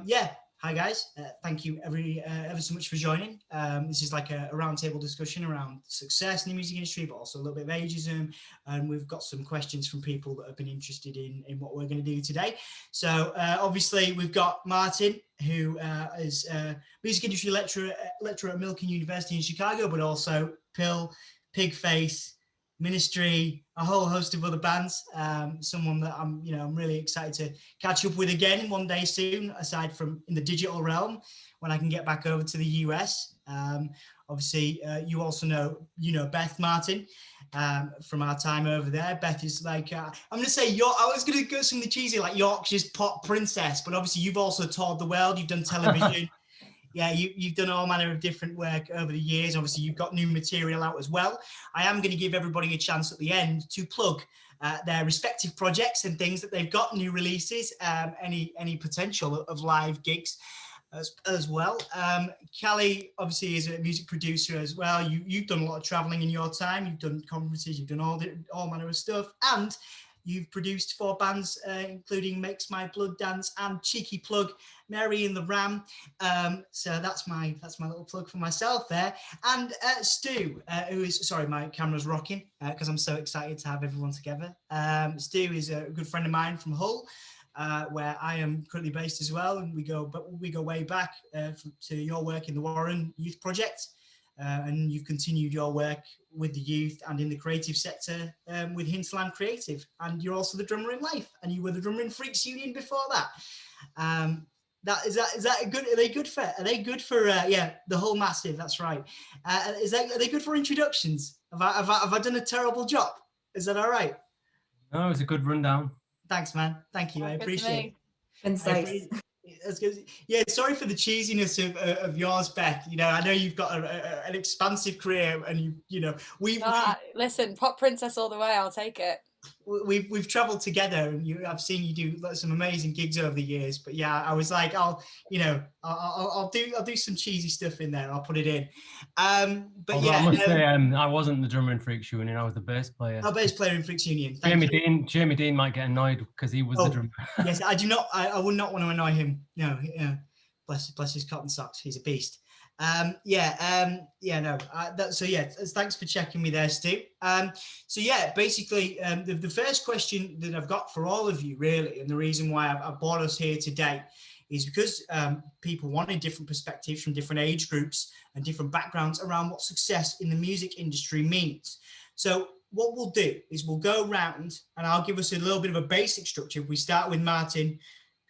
Yeah, hi guys. Thank you ever so much for joining. This is like a roundtable discussion around success in the music industry, but also a little bit of ageism. And we've got some questions from people that have been interested in what we're going to do today. So obviously we've got Martin, who is a music industry lecturer at Milkin University in Chicago, but also Pigface, Ministry, a whole host of other bands. Someone that I'm really excited to catch up with again one day soon, aside from in the digital realm when I can get back over to the US. Obviously, you also know Beth Martin from our time over there. Beth is like, I'm going to say, I was going to go something cheesy like Yorkshire's pop princess, but obviously you've also toured the world, you've done television. Yeah, you've done all manner of different work over the years. Obviously, you've got new material out as well. I am going to give everybody a chance at the end to plug their respective projects and things that they've got, new releases, any potential of live gigs as well. Kallie obviously is a music producer as well. You've done a lot of traveling in your time. You've done conferences. You've done all manner of stuff, and you've produced 4 bands, including Makes My Blood Dance and cheeky plug Mary and the Ram. So that's my little plug for myself there. And Stu, who is, sorry, my camera's rocking because I'm so excited to have everyone together. Stu is a good friend of mine from Hull, where I am currently based as well, and we go way back to your work in the Warren Youth Project. And you've continued your work with the youth and in the creative sector with Hinterland Creative, and you're also the drummer in Life, and you were the drummer in Freaks Union before that. Is that good? Are they good for the whole massive? That's right. Are they good for introductions? Have I done a terrible job? Is that all right? No, it's a good rundown. Thanks, man. Thank you. I appreciate it. Concise. Yeah, sorry for the cheesiness of yours, Beth. I know you've got an expansive career, and listen, pop princess all the way. I'll take it. We've traveled together, and I've seen you do some amazing gigs over the years. But yeah, I was like, I'll do some cheesy stuff in there. I'll put it in. But although yeah, I must say, I wasn't the drummer in Freaks Union. I was the bass player. Oh, bass player in Freaks Union. Jamie Dean might get annoyed because he was the drummer. Yes, I do not. I would not want to annoy him. No, bless his cotton socks. He's a beast. Thanks for checking me there, Stu. Basically, the first question that I've got for all of you, really, and the reason why I've brought us here today is because people wanted different perspectives from different age groups and different backgrounds around what success in the music industry means. So what we'll do is we'll go round, and I'll give us a little bit of a basic structure. We start with Martin,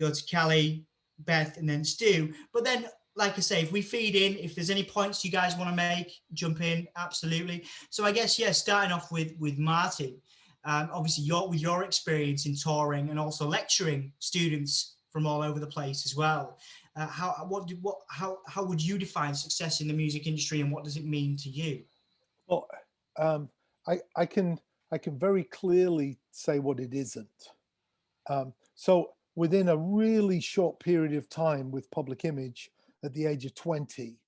go to Kallie, Beth, and then Stu. But then, like I say, if we feed in, if there's any points you guys want to make, jump in, absolutely. So I guess, starting off with Martin, obviously with your experience in touring and also lecturing students from all over the place as well. How would you define success in the music industry, and what does it mean to you? Well, I can very clearly say what it isn't. So within a really short period of time with Public Image, at the age of 20,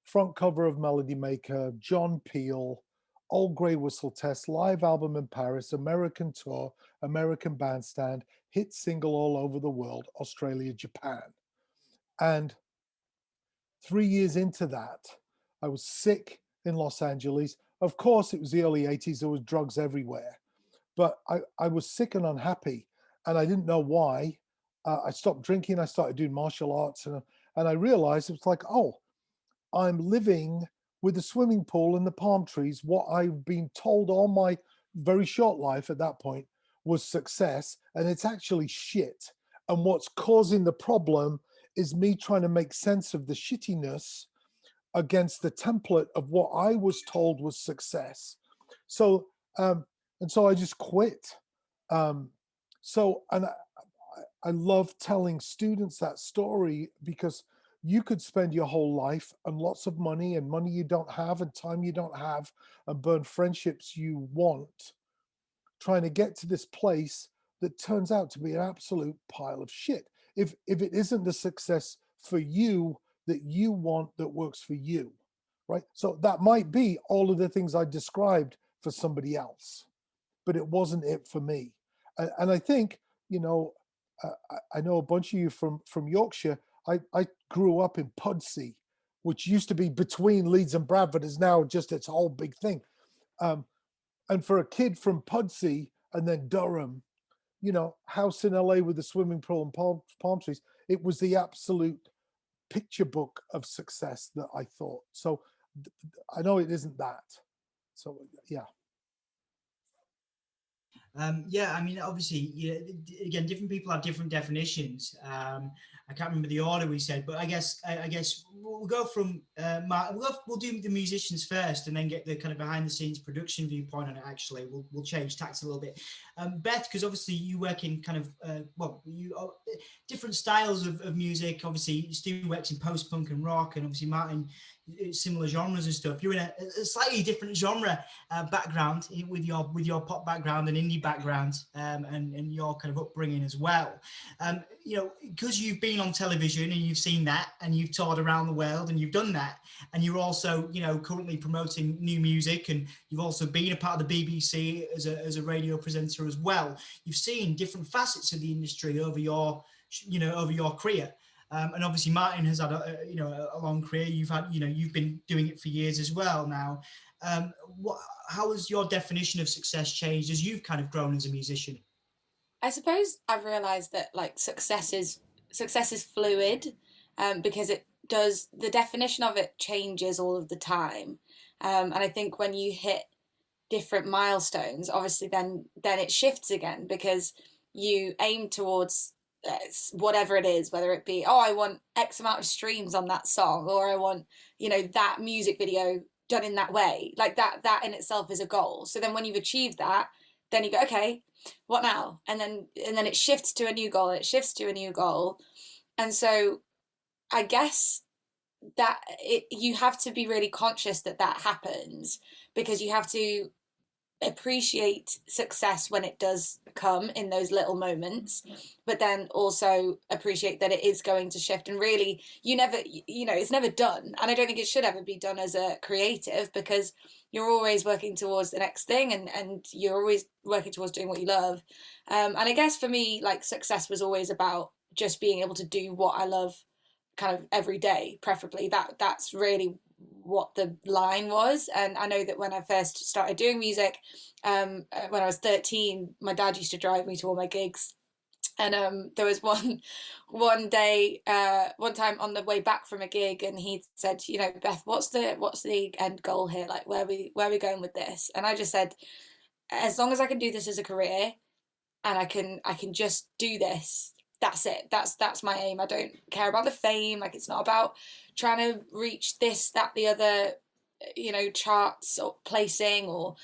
front cover of Melody Maker, John Peel, Old Grey Whistle Test, live album in Paris, American tour, American bandstand, hit single all over the world, Australia, Japan. And 3 years into that, I was sick in Los Angeles. Of course, it was the early 80s. There was drugs everywhere. But I was sick and unhappy, and I didn't know why. I stopped drinking. I started doing martial arts, and I realized it was like, oh, I'm living with the swimming pool and the palm trees. What I've been told all my very short life at that point was success, and it's actually shit. And what's causing the problem is me trying to make sense of the shittiness against the template of what I was told was success. So, and so I just quit. I love telling students that story, because you could spend your whole life and lots of money and money you don't have and time you don't have and burn friendships you want trying to get to this place that turns out to be an absolute pile of shit. If it isn't the success for you that you want that works for you, right? So that might be all of the things I described for somebody else, but it wasn't it for me. And I think, I know a bunch of you from Yorkshire. I grew up in Pudsey, which used to be between Leeds and Bradford, is now just its whole big thing. And for a kid from Pudsey and then Durham, you know, house in LA with a swimming pool and palm trees, it was the absolute picture book of success that I thought. So I know it isn't that. So yeah. Yeah, I mean, obviously, again, different people have different definitions. I can't remember the order we said, but I guess we'll go from we'll do the musicians first, and then get the kind of behind the scenes production viewpoint on it. Actually, we'll change tacks a little bit. Beth, because obviously you work in kind of different styles of music. Obviously, Stu works in post punk and rock, and obviously Martin, similar genres and stuff. You're in a slightly different genre background with your pop background and indie background, and your kind of upbringing as well. You know, because you've been on television and you've seen that, and you've toured around the world and you've done that, and you're also, you know, currently promoting new music, and you've also been a part of the BBC as a radio presenter as well. You've seen different facets of the industry over your career. And obviously Martin has had a long career. You've been doing it for years as well now. How has your definition of success changed as you've kind of grown as a musician? I suppose I've realised that like success is fluid, because the definition of it changes all of the time. And I think when you hit different milestones, obviously then it shifts again, because you aim towards whatever it is, whether it be, I want X amount of streams on that song, or I want, that music video done in that way. Like that in itself is a goal. So then when you've achieved that, then you go, okay, what now? And then it shifts to a new goal, and it shifts to a new goal. And so I guess that you have to be really conscious that happens, because you have to appreciate success when it does come in those little moments, but then also appreciate that it is going to shift. And really, it's never done. And I don't think it should ever be done as a creative, because you're always working towards the next thing, and you're always working towards doing what you love. And I guess for me, like, success was always about just being able to do what I love kind of every day, preferably. That's really what the line was. And I know that when I first started doing music, when I was 13, my dad used to drive me to all my gigs. And there was one time on the way back from a gig, and he said, Beth, what's the end goal here? Like, where are we going with this? And I just said, as long as I can do this as a career, and I can just do this, that's it. That's my aim. I don't care about the fame. Like, it's not about trying to reach this, that, the other, charts or placing or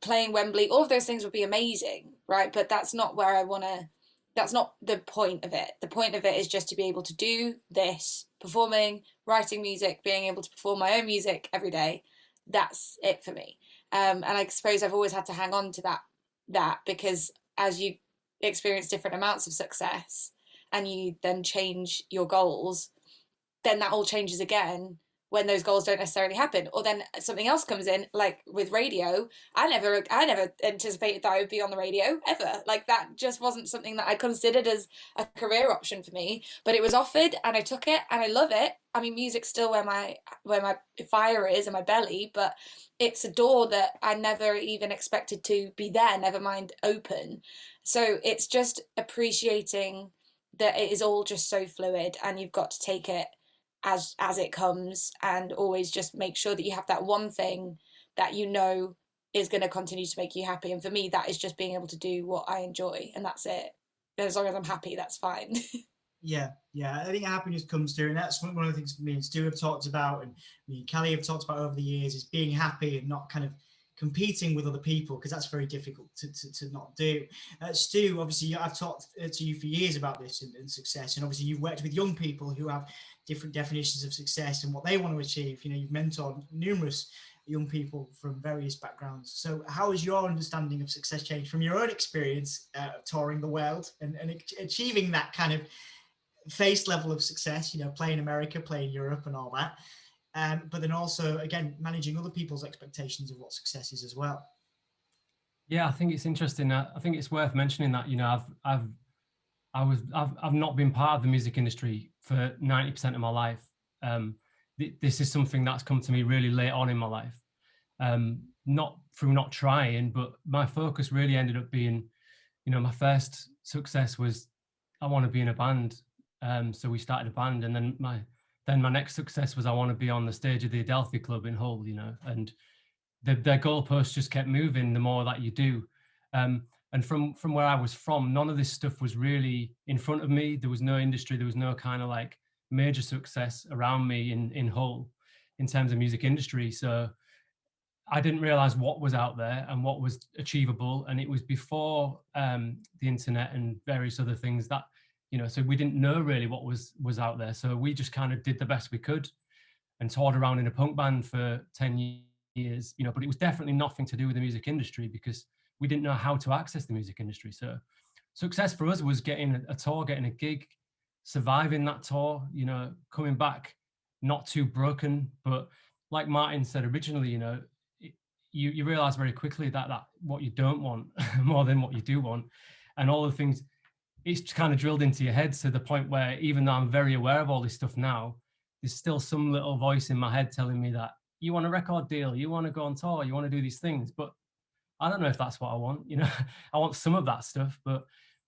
playing Wembley. All of those things would be amazing, right? But that's not where I want to. That's not the point of it. The point of it is just to be able to do this, performing, writing music, being able to perform my own music every day. That's it for me. And I suppose I've always had to hang on to that because as you experience different amounts of success and you then change your goals, then that all changes again when those goals don't necessarily happen, or then something else comes in, like with radio. I never anticipated that I would be on the radio ever. Like, that just wasn't something that I considered as a career option for me, but it was offered and I took it and I love it. I mean, music's still where my fire is in my belly, but it's a door that I never even expected to be there, never mind open. So it's just appreciating that it is all just so fluid, and you've got to take it as it comes, and always just make sure that you have that one thing that is going to continue to make you happy. And for me, that is just being able to do what I enjoy, and that's it. As long as I'm happy, that's fine. Yeah, I think happiness comes through, and that's one of the things me and Stu have talked about, and me and Kallie have talked about over the years, is being happy and not kind of competing with other people, because that's very difficult to not do. Stu, obviously I've talked to you for years about this and success, and obviously you've worked with young people who have different definitions of success and what they want to achieve. You've mentored numerous young people from various backgrounds. So how has your understanding of success changed from your own experience touring the world and achieving that kind of face level of success, playing America, playing Europe and all that, but then also, again, managing other people's expectations of what success is as well? Yeah, I think it's interesting. I think it's worth mentioning that, I've not been part of the music industry for 90% of my life. This is something that's come to me really late on in my life. Not through not trying, but my focus really ended up being, you know, my first success was I want to be in a band. So we started a band, and then my next success was I want to be on the stage of the Adelphi Club in Hull, you know, and their goalposts just kept moving the more that you do. And from where I was from, none of this stuff was really in front of me. There was no industry, there was no kind of like major success around me in Hull in terms of music industry. So I didn't realize what was out there and what was achievable. And it was before the internet and various other things that, you know, so we didn't know really what was out there. So we just kind of did the best we could and toured around in a punk band for 10 years, you know, but it was definitely nothing to do with the music industry because we didn't know how to access the music industry. So success for us was getting a tour, getting a gig, surviving that tour, you know, coming back not too broken. But like Martin said originally, you know, you realize very quickly that what you don't want more than what you do want, and all the things, it's kind of drilled into your head to the point where even though I'm very aware of all this stuff now, there's still some little voice in my head telling me that you want a record deal, you want to go on tour, you want to do these things, but I don't know if that's what I want. You know, I want some of that stuff, but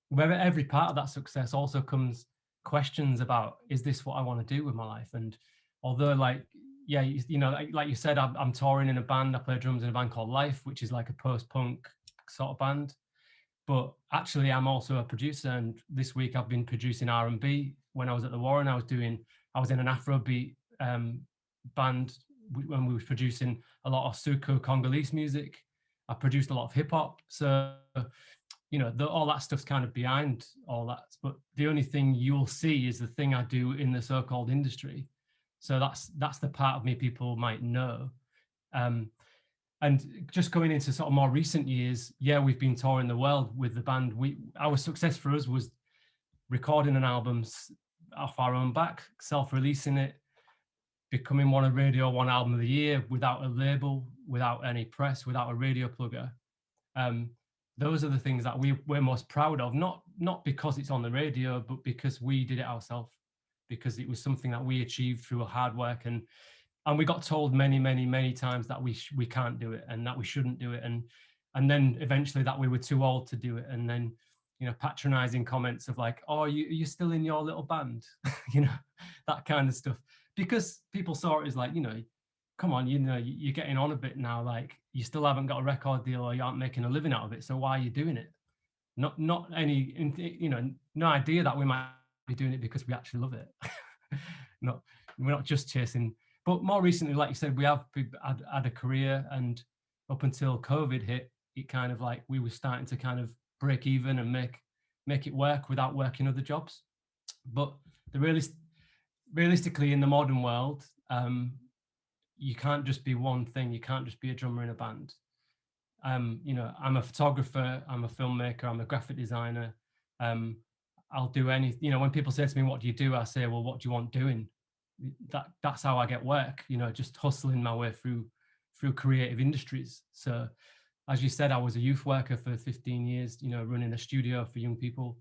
where every part of that success also comes questions about, is this what I want to do with my life? And although like, yeah, you know, like you said, I'm touring in a band. I play drums in a band called Life, which is like a post-punk sort of band. But actually, I'm also a producer. And this week I've been producing R&B. When I was at the Warren, I was in an Afrobeat band when we were producing a lot of Suko Congolese music. I produced a lot of hip hop. So, you know, all that stuff's kind of behind all that. But the only thing you'll see is the thing I do in the so-called industry. So that's the part of me people might know. And just going into sort of more recent years, yeah, we've been touring the world with the band. Our success for us was recording an album off our own back, self-releasing it, becoming one of Radio 1 Album of the Year without a label, without any press, without a radio plugger. Those are the things that we're most proud of, not because it's on the radio, but because we did it ourselves, because it was something that we achieved through hard work. And we got told many, many, many times that we can't do it and that we shouldn't do it. And then eventually that we were too old to do it. And then, you know, patronizing comments of like, oh, you're still in your little band, you know, that kind of stuff. Because people saw it as like, you know, come on, you know, you're getting on a bit now, like you still haven't got a record deal or you aren't making a living out of it. So why are you doing it? Not any, you know, no idea that we might be doing it because we actually love it. We're not just chasing. But more recently, like you said, we have had a career, and up until COVID hit, it kind of like we were starting to kind of break even and make it work without working other jobs. But realistically, in the modern world, you can't just be one thing. You can't just be a drummer in a band. You know, I'm a photographer, I'm a filmmaker, I'm a graphic designer. I'll do anything. You know, when people say to me, "What do you do?" I say, "Well, what do you want doing?" That's how I get work, you know, just hustling my way through creative industries. So as you said, I was a youth worker for 15 years, you know, running a studio for young people.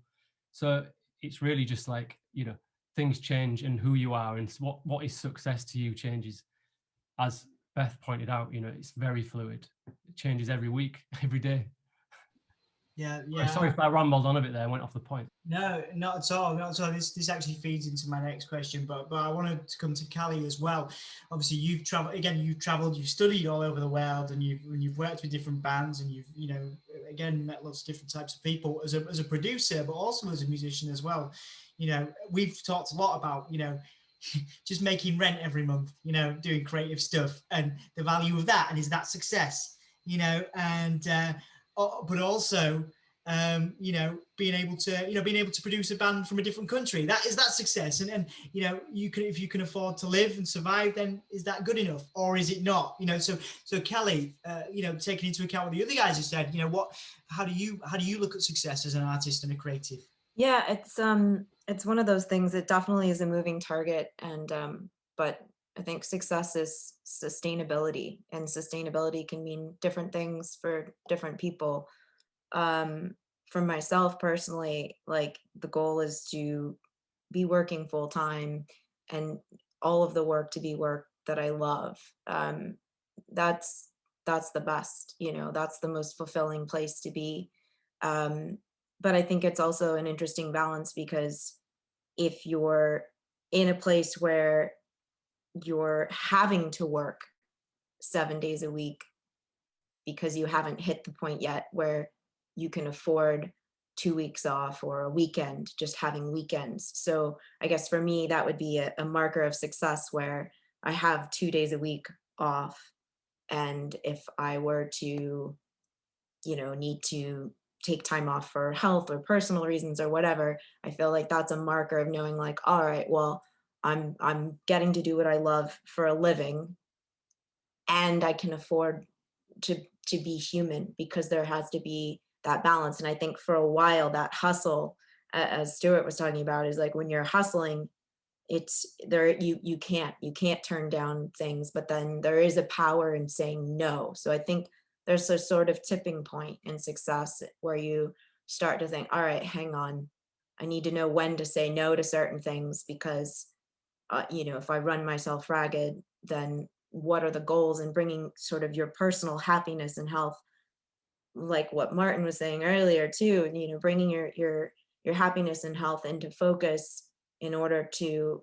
So it's really just like, you know, things change, and who you are and what is success to you changes. As Beth pointed out, you know, it's very fluid. It changes every week, every day. Yeah. Sorry if I rambled on a bit there, I went off the point. No, not at all. Not at all. This actually feeds into my next question, but I wanted to come to Kallie as well. Obviously, you've traveled, you've studied all over the world, and you've worked with different bands, and you've, you know, again, met lots of different types of people as a producer, but also as a musician as well. You know, we've talked a lot about, you know, just making rent every month, you know, doing creative stuff and the value of that, and is that success, you know, and but also you know, being able to produce a band from a different country, that success. And you know, if you can afford to live and survive, then is that good enough, or is it not? You know, so Kallie, you know, taking into account what the other guys have said, you know, how do you look at success as an artist and a creative? Yeah, it's one of those things. It definitely is a moving target, and but I think success is sustainability, and sustainability can mean different things for different people. For myself personally, like the goal is to be working full time and all of the work to be work that I love. That's the best, you know, that's the most fulfilling place to be. But I think it's also an interesting balance, because if you're in a place where you're having to work 7 days a week because you haven't hit the point yet where you can afford 2 weeks off or a weekend, just having weekends. So I guess for me, that would be a marker of success, where I have 2 days a week off. And if I were to, you know, need to take time off for health or personal reasons or whatever, I feel like that's a marker of knowing, like, all right, well, I'm getting to do what I love for a living, and I can afford to be human, because there has to be that balance. And I think for a while, that hustle, as Stewart was talking about, is like, when you're hustling, it's there, you can't turn down things, but then there is a power in saying no. So I think there's a sort of tipping point in success where you start to think, all right, hang on, I need to know when to say no to certain things, because you know, if I run myself ragged, then what are the goals? And bringing sort of your personal happiness and health, like what Martin was saying earlier too, you know, bringing your happiness and health into focus in order to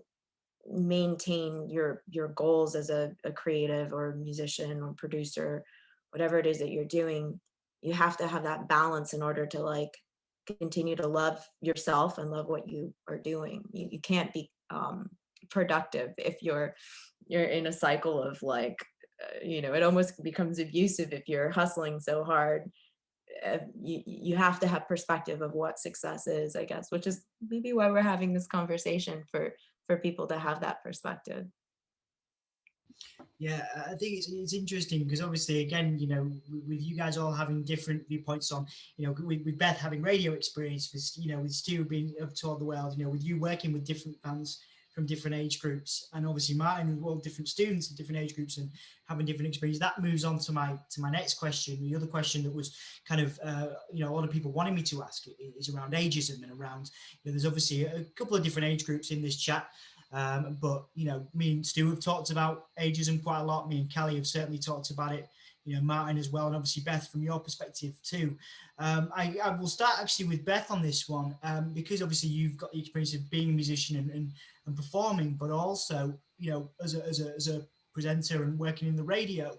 maintain your goals as a creative or musician or producer, whatever it is that you're doing. You have to have that balance in order to, like, continue to love yourself and love what you are doing. You can't be productive if you're in a cycle of, like, you know, it almost becomes abusive if you're hustling so hard. You have to have perspective of what success is, I guess, which is maybe why we're having this conversation, for people to have that perspective. Yeah, I think it's interesting, because obviously, again, you know, with you guys all having different viewpoints on, you know, with Beth having radio experience, with, you know, with Stu being up to all the world, you know, with you working with different bands from different age groups, and obviously Martin with all different students in different age groups and having different experience. That moves on to my next question. The other question that was kind of, you know, a lot of people wanted me to ask is around ageism, and around, you know, there's obviously a couple of different age groups in this chat. But, you know, me and Stu have talked about ageism quite a lot. Me and Kallie have certainly talked about it, you know, Martin as well, and obviously Beth, from your perspective too. I will start actually with Beth on this one, because obviously you've got the experience of being a musician and performing, but also, you know, as a presenter and working in the radio.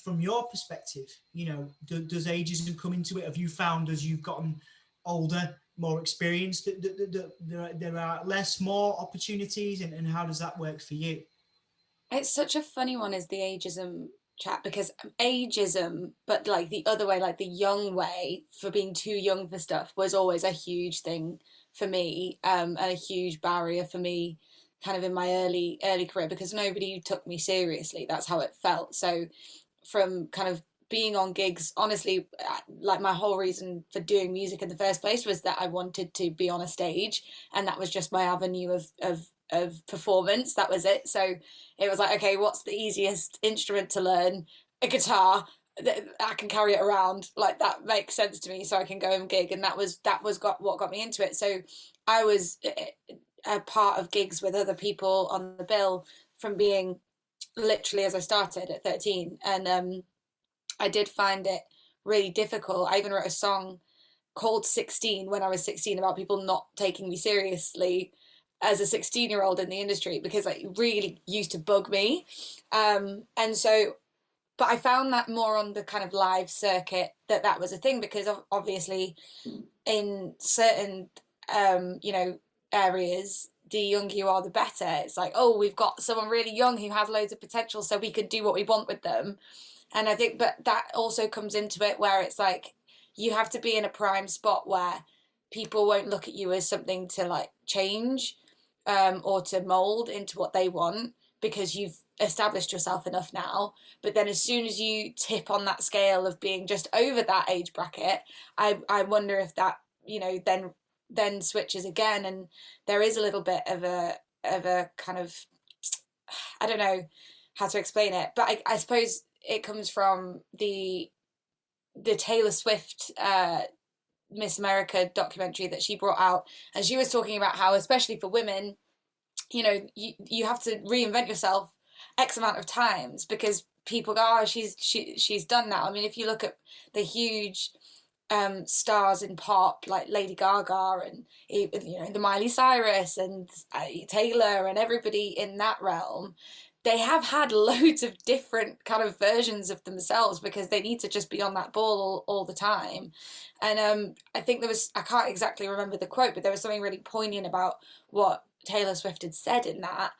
From your perspective, you know, does ageism come into it? Have you found, as you've gotten older, more experienced, that there are more opportunities, and how does that work for you? It's such a funny one, is the ageism chat, because ageism, but like the other way, like the young way, for being too young for stuff, was always a huge thing for me, and a huge barrier for me, kind of in my early career, because nobody took me seriously. That's how it felt. So from kind of being on gigs, honestly, like my whole reason for doing music in the first place was that I wanted to be on a stage, and that was just my avenue of performance. That was it. So it was like, okay, what's the easiest instrument to learn? A guitar. I can carry it around, like that makes sense to me, so I can go and gig. And that was what got me into it. So I was a part of gigs with other people on the bill from being literally as I started at 13, and I did find it really difficult. I even wrote a song called 16 when I was 16 about people not taking me seriously as a 16-year-old in the industry, because it really used to bug me. And so, but I found that more on the kind of live circuit that was a thing, because obviously in certain, you know, areas, the younger you are, the better. It's like, oh, we've got someone really young who has loads of potential, so we could do what we want with them. And I think, but that also comes into it where it's like, you have to be in a prime spot where people won't look at you as something to like change, or to mold into what they want, because you've established yourself enough now. But then as soon as you tip on that scale of being just over that age bracket, I wonder if that, you know, then switches again. And there is a little bit of a kind of, I don't know how to explain it, but I suppose it comes from the Taylor Swift Miss America documentary that she brought out, and she was talking about how, especially for women, you know, you have to reinvent yourself X amount of times because people go, oh, she's done now. I mean, if you look at the huge stars in pop like Lady Gaga and, you know, the Miley Cyrus and Taylor and everybody in that realm, they have had loads of different kind of versions of themselves because they need to just be on that ball all the time. And I think there was, I can't exactly remember the quote, but there was something really poignant about what Taylor Swift had said in that,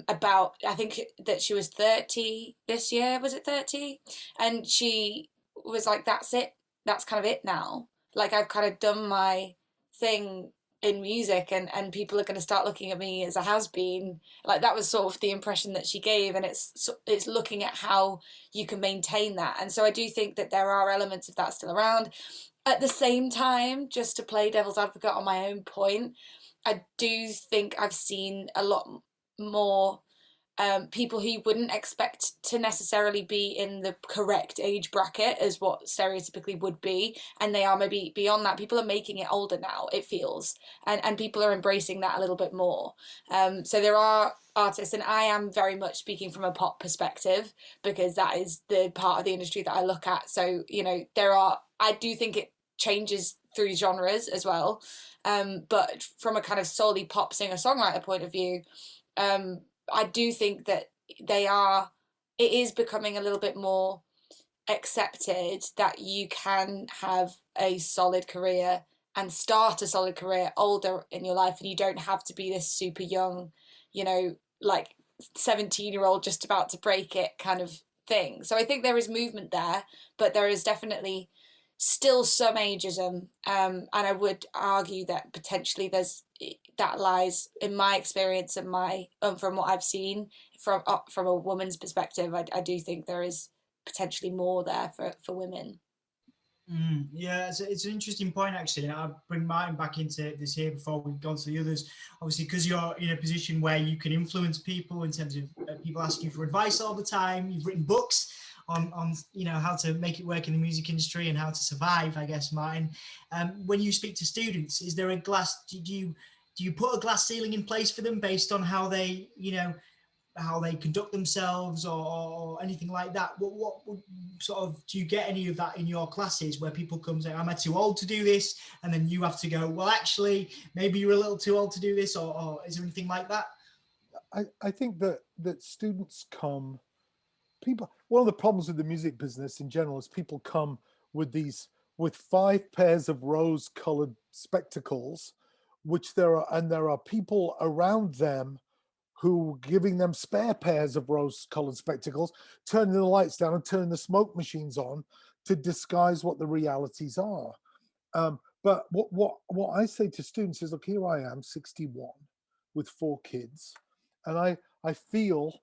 about, I think that she was 30 this year, was it 30? And she was like, that's it. That's kind of it now. Like, I've kind of done my thing in music, and people are going to start looking at me as a has-been. Like, that was sort of the impression that she gave, and it's looking at how you can maintain that. And so I do think that there are elements of that still around. At the same time, just to play devil's advocate on my own point, I do think I've seen a lot more people who you wouldn't expect to necessarily be in the correct age bracket as what stereotypically would be, and they are maybe beyond that. People are making it older now, it feels, and people are embracing that a little bit more. So there are artists, and I am very much speaking from a pop perspective because that is the part of the industry that I look at. So, you know, I do think it changes through genres as well, but from a kind of solely pop singer-songwriter point of view, I do think that it is becoming a little bit more accepted that you can have a solid career and start a solid career older in your life, and you don't have to be this super young, you know, like 17-year-old just about to break it kind of thing. So I think there is movement there, but there is definitely still some ageism, and I would argue that potentially that lies, in my experience and my from what I've seen from a woman's perspective, I do think there is potentially more there for women. Yeah, it's an interesting point, actually. And I'll bring Martin back into this here before we go on to the others. Obviously, because you're in a position where you can influence people in terms of people ask you for advice all the time. You've written books on you know, how to make it work in the music industry and how to survive, I guess, Martin. When you speak to students, is there do you put a glass ceiling in place for them based on how they, you know, how they conduct themselves or anything like that? What sort of, do you get any of that in your classes where people come say, am I too old to do this? And then you have to go, well, actually, maybe you're a little too old to do this, or is there anything like that? I think that students come, one of the problems with the music business in general is people come with 5 pairs of rose-colored spectacles, which there are people around them who giving them spare pairs of rose-colored spectacles, turning the lights down and turning the smoke machines on to disguise what the realities are. But what I say to students is, look, here I am, 61, with 4 kids, and I feel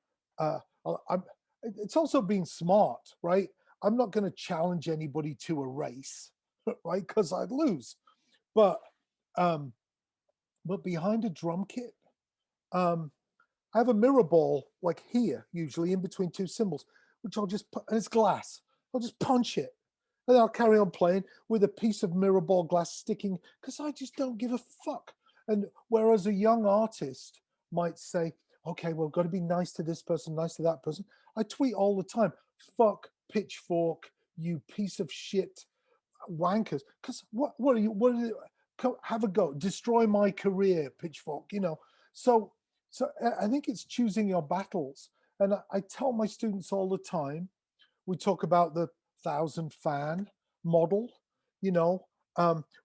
it's also being smart, right? I'm not going to challenge anybody to a race, right? Because I'd lose. But behind a drum kit, I have a mirror ball like here, usually in between 2 cymbals, which I'll just put, and it's glass. I'll just punch it, and I'll carry on playing with a piece of mirror ball glass sticking, because I just don't give a fuck. And whereas a young artist might say, okay, well, got to be nice to this person, nice to that person. I tweet all the time, fuck Pitchfork, you piece of shit wankers. Because what are you, have a go, destroy my career, Pitchfork, you know. So I think it's choosing your battles. And I tell my students all the time, we talk about the 1,000 fan model, you know,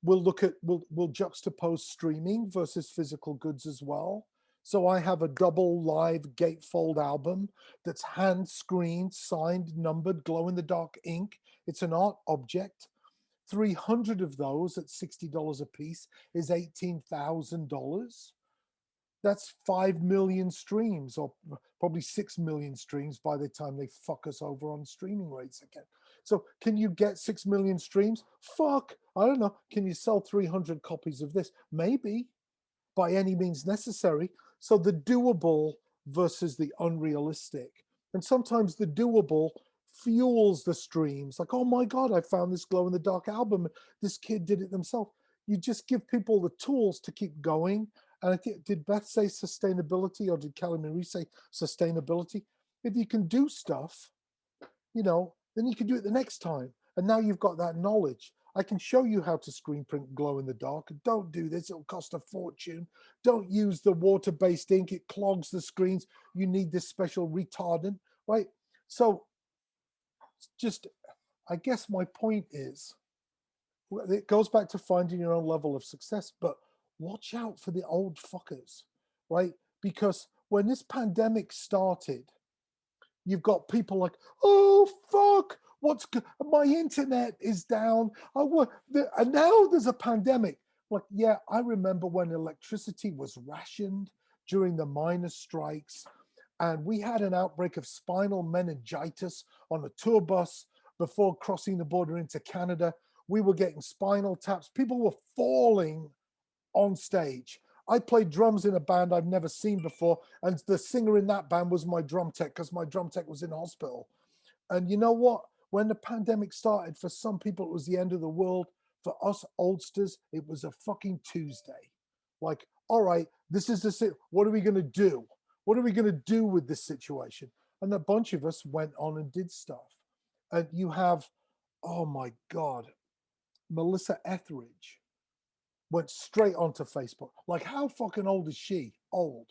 we'll juxtapose streaming versus physical goods as well. So I have a double live gatefold album that's hand screened, signed, numbered, glow in the dark ink. It's an art object. 300 of those at $60 a piece is $18,000. That's 5 million streams, or probably 6 million streams by the time they fuck us over on streaming rates again. So can you get 6 million streams? Fuck, I don't know. Can you sell 300 copies of this? Maybe, by any means necessary. So the doable versus the unrealistic. And sometimes the doable fuels the streams. Like, oh my God, I found this glow in the dark album. This kid did it themselves. You just give people the tools to keep going. And I think, did Beth say sustainability, or did Kallie Marie say sustainability? If you can do stuff, you know, then you can do it the next time. And now you've got that knowledge. I can show you how to screen print glow in the dark. Don't do this, it'll cost a fortune. Don't use the water-based ink, it clogs the screens. You need this special retardant, right? So just, I guess my point is, it goes back to finding your own level of success, but watch out for the old fuckers, right? Because when this pandemic started, you've got people like, oh, fuck, my internet is down. And now there's a pandemic. Like, yeah, I remember when electricity was rationed during the miners' strikes, and we had an outbreak of spinal meningitis on a tour bus before crossing the border into Canada. We were getting spinal taps. People were falling on stage. I played drums in a band I've never seen before, and the singer in that band was my drum tech, because my drum tech was in hospital. And you know what? When the pandemic started, for some people, it was the end of the world. For us oldsters, it was a fucking Tuesday. Like, all right, this is the, what are we going to do? What are we going to do with this situation? And a bunch of us went on and did stuff. And you have, oh my God, Melissa Etheridge went straight onto Facebook. Like, how fucking old is she? Old,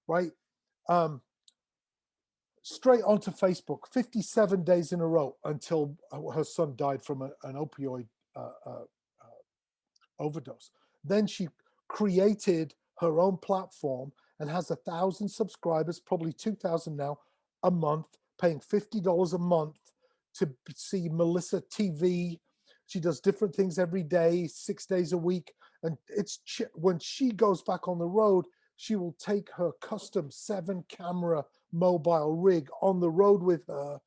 right? Straight onto Facebook, 57 days in a row until her son died from an opioid overdose. Then she created her own platform and has 1,000 subscribers, probably 2,000 now, a month, paying $50 a month to see Melissa TV. She does different things every day, 6 days a week. And it's when she goes back on the road, she will take her custom 7-camera mobile rig on the road with her,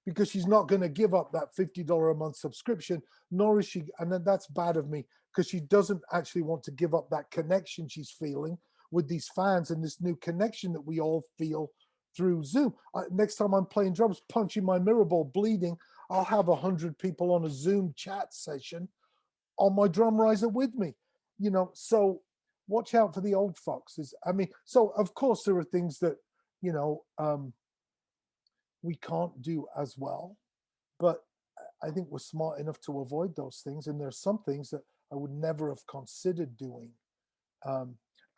because she's not going to give up that $50 a month subscription, nor is she, and then that's bad of me, because she doesn't actually want to give up that connection she's feeling with these fans and this new connection that we all feel through Zoom. Next time I'm playing drums, punching my mirror ball, bleeding, I'll have 100 people on a Zoom chat session on my drum riser with me, you know. So watch out for the old foxes. I mean, so of course there are things that, you know, we can't do as well, but I think we're smart enough to avoid those things. And there's some things that I would never have considered doing.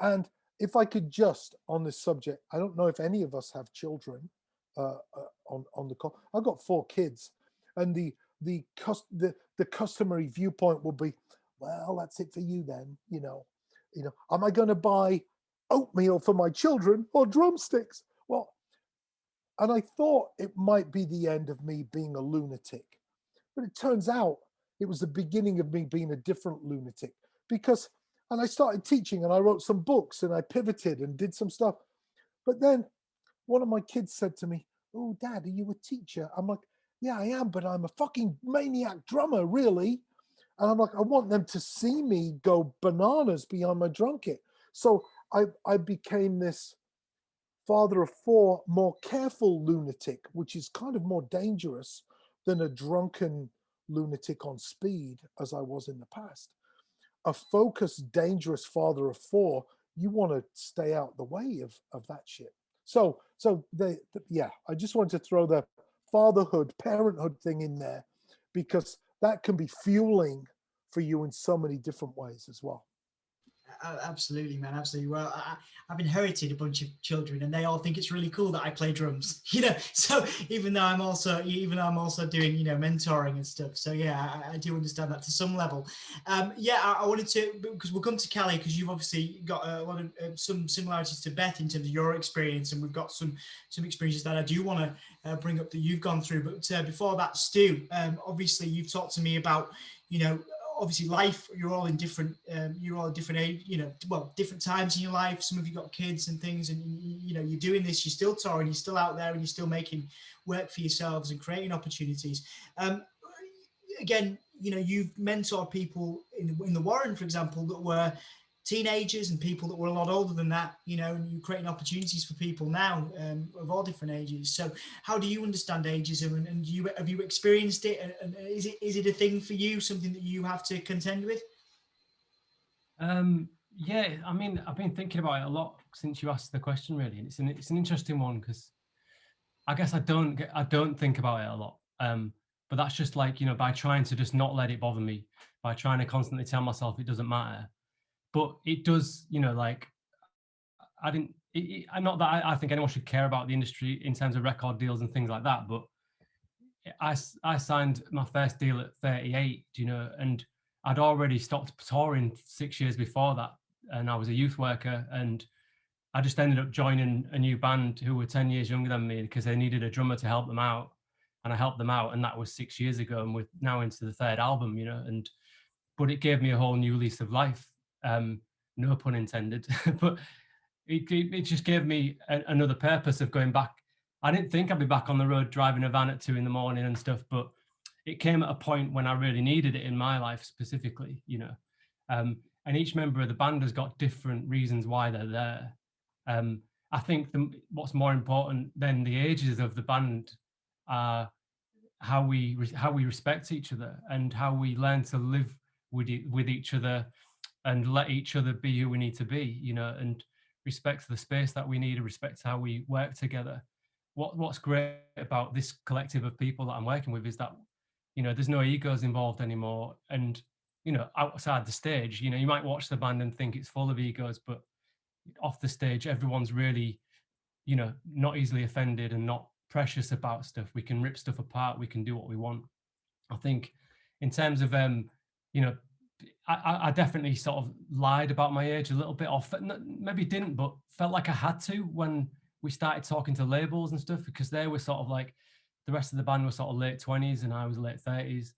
And if I could just, on this subject, I don't know if any of us have children on the call. I've got 4 kids, and the customary viewpoint will be, well, that's it for you then. You know, am I going to buy oatmeal for my children or drumsticks? Well, and I thought it might be the end of me being a lunatic, but it turns out it was the beginning of me being a different lunatic, because, and I started teaching and I wrote some books and I pivoted and did some stuff. But then one of my kids said to me, oh, Dad, are you a teacher? I'm like, yeah, I am, but I'm a fucking maniac drummer, really. And I'm like, I want them to see me go bananas behind my drum kit. So I became this father of 4, more careful lunatic, which is kind of more dangerous than a drunken lunatic on speed, as I was in the past. A focused, dangerous father of 4, you want to stay out the way of that shit. So yeah, I just wanted to throw the fatherhood, parenthood thing in there, because that can be fueling for you in so many different ways as well. Absolutely, man. Absolutely. Well, I've inherited a bunch of children, and they all think it's really cool that I play drums. You know, so even though I'm also doing, you know, mentoring and stuff. So yeah, I do understand that to some level. Yeah, I wanted to, because we'll come to Kallie, because you've obviously got a lot of some similarities to Beth in terms of your experience, and we've got some experiences that I do want to bring up that you've gone through. But before that, Stu, obviously you've talked to me about, you know, obviously life, you're all in different age, you know, well, different times in your life. Some of you got kids and things, and you know, you're doing this, you're still touring, you're still out there, and you're still making work for yourselves and creating opportunities. Again, you know, you've mentored people in the Warren, for example, that were teenagers and people that were a lot older than that, you know, and you're creating opportunities for people now of all different ages. So how do you understand ageism, and have you experienced it, and is it a thing for you, something that you have to contend with? Yeah, I mean, I've been thinking about it a lot since you asked the question, really, and it's an interesting one, because I guess I don't think about it a lot. But that's just like, you know, by trying to just not let it bother me, by trying to constantly tell myself it doesn't matter. But it does, you know, like I'm not that I think anyone should care about the industry in terms of record deals and things like that, but I signed my first deal at 38, you know, and I'd already stopped touring 6 years before that, and I was a youth worker, and I just ended up joining a new band who were 10 years younger than me because they needed a drummer to help them out, and I helped them out, and that was 6 years ago, and we're now into the third album, you know, but it gave me a whole new lease of life, no pun intended. But it just gave me another purpose of going back. I didn't think I'd be back on the road driving a van at 2 a.m. and stuff, but it came at a point when I really needed it in my life specifically, you know. And each member of the band has got different reasons why they're there. I think what's more important than the ages of the band are how we respect each other, and how we learn to live with each other, and let each other be who we need to be, you know, and respect the space that we need, and respect how we work together. What's great about this collective of people that I'm working with is that, you know, there's no egos involved anymore. And, you know, outside the stage, you know, you might watch the band and think it's full of egos, but off the stage, everyone's really, you know, not easily offended and not precious about stuff. We can rip stuff apart. We can do what we want. I think in terms of, you know, I definitely sort of lied about my age a little bit, or maybe didn't, but felt like I had to when we started talking to labels and stuff, because they were sort of like, the rest of the band was sort of late 20s and I was late 30s.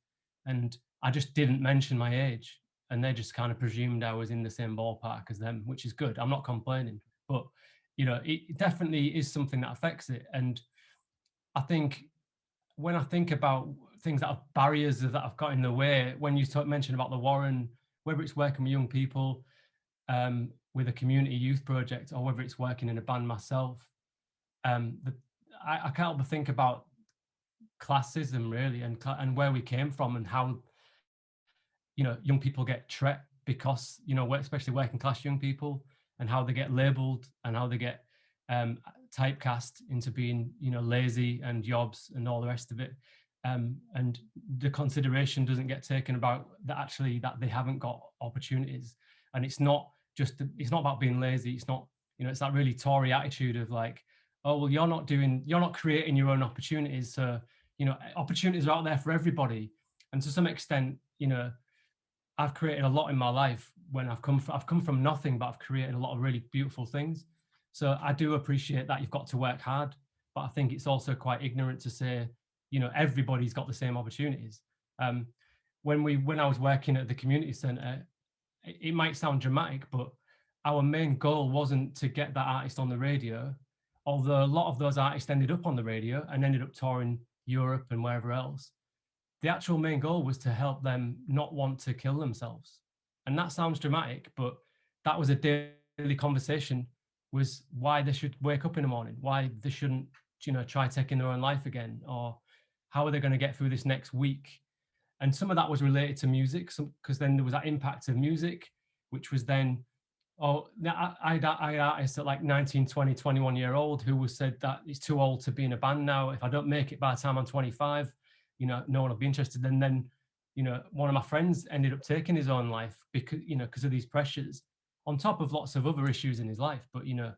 And I just didn't mention my age. And they just kind of presumed I was in the same ballpark as them, which is good. I'm not complaining. But, you know, it definitely is something that affects it. And I think when I think about things that are barriers that I've got in the way, when you mentioned about the Warren, whether it's working with young people, with a community youth project, or whether it's working in a band myself, I can't help but think about classism, really, and where we came from, and how, you know, young people get treated, because, you know, especially working class young people, and how they get labeled, and how they get typecast into being, you know, lazy and jobs and all the rest of it. And the consideration doesn't get taken about that, actually, that they haven't got opportunities. And it's not about being lazy. It's not, you know, it's that really Tory attitude of like, oh, well, you're not creating your own opportunities. So, you know, opportunities are out there for everybody. And to some extent, you know, I've created a lot in my life when I've come from nothing, but I've created a lot of really beautiful things. So I do appreciate that you've got to work hard, but I think it's also quite ignorant to say, you know, everybody's got the same opportunities. When I was working at the community centre, it might sound dramatic, but our main goal wasn't to get that artist on the radio, although a lot of those artists ended up on the radio and ended up touring Europe and wherever else. The actual main goal was to help them not want to kill themselves. And that sounds dramatic, but that was a daily conversation, was why they should wake up in the morning, why they shouldn't, you know, try taking their own life again, or how are they going to get through this next week. And some of that was related to music, because then there was that impact of music, which was then, I had artists at like 19, 20, 21-year-old who was said that it's too old to be in a band now. If I don't make it by the time I'm 25, you know, no one will be interested. And then, you know, one of my friends ended up taking his own life because of these pressures, on top of lots of other issues in his life. But, you know,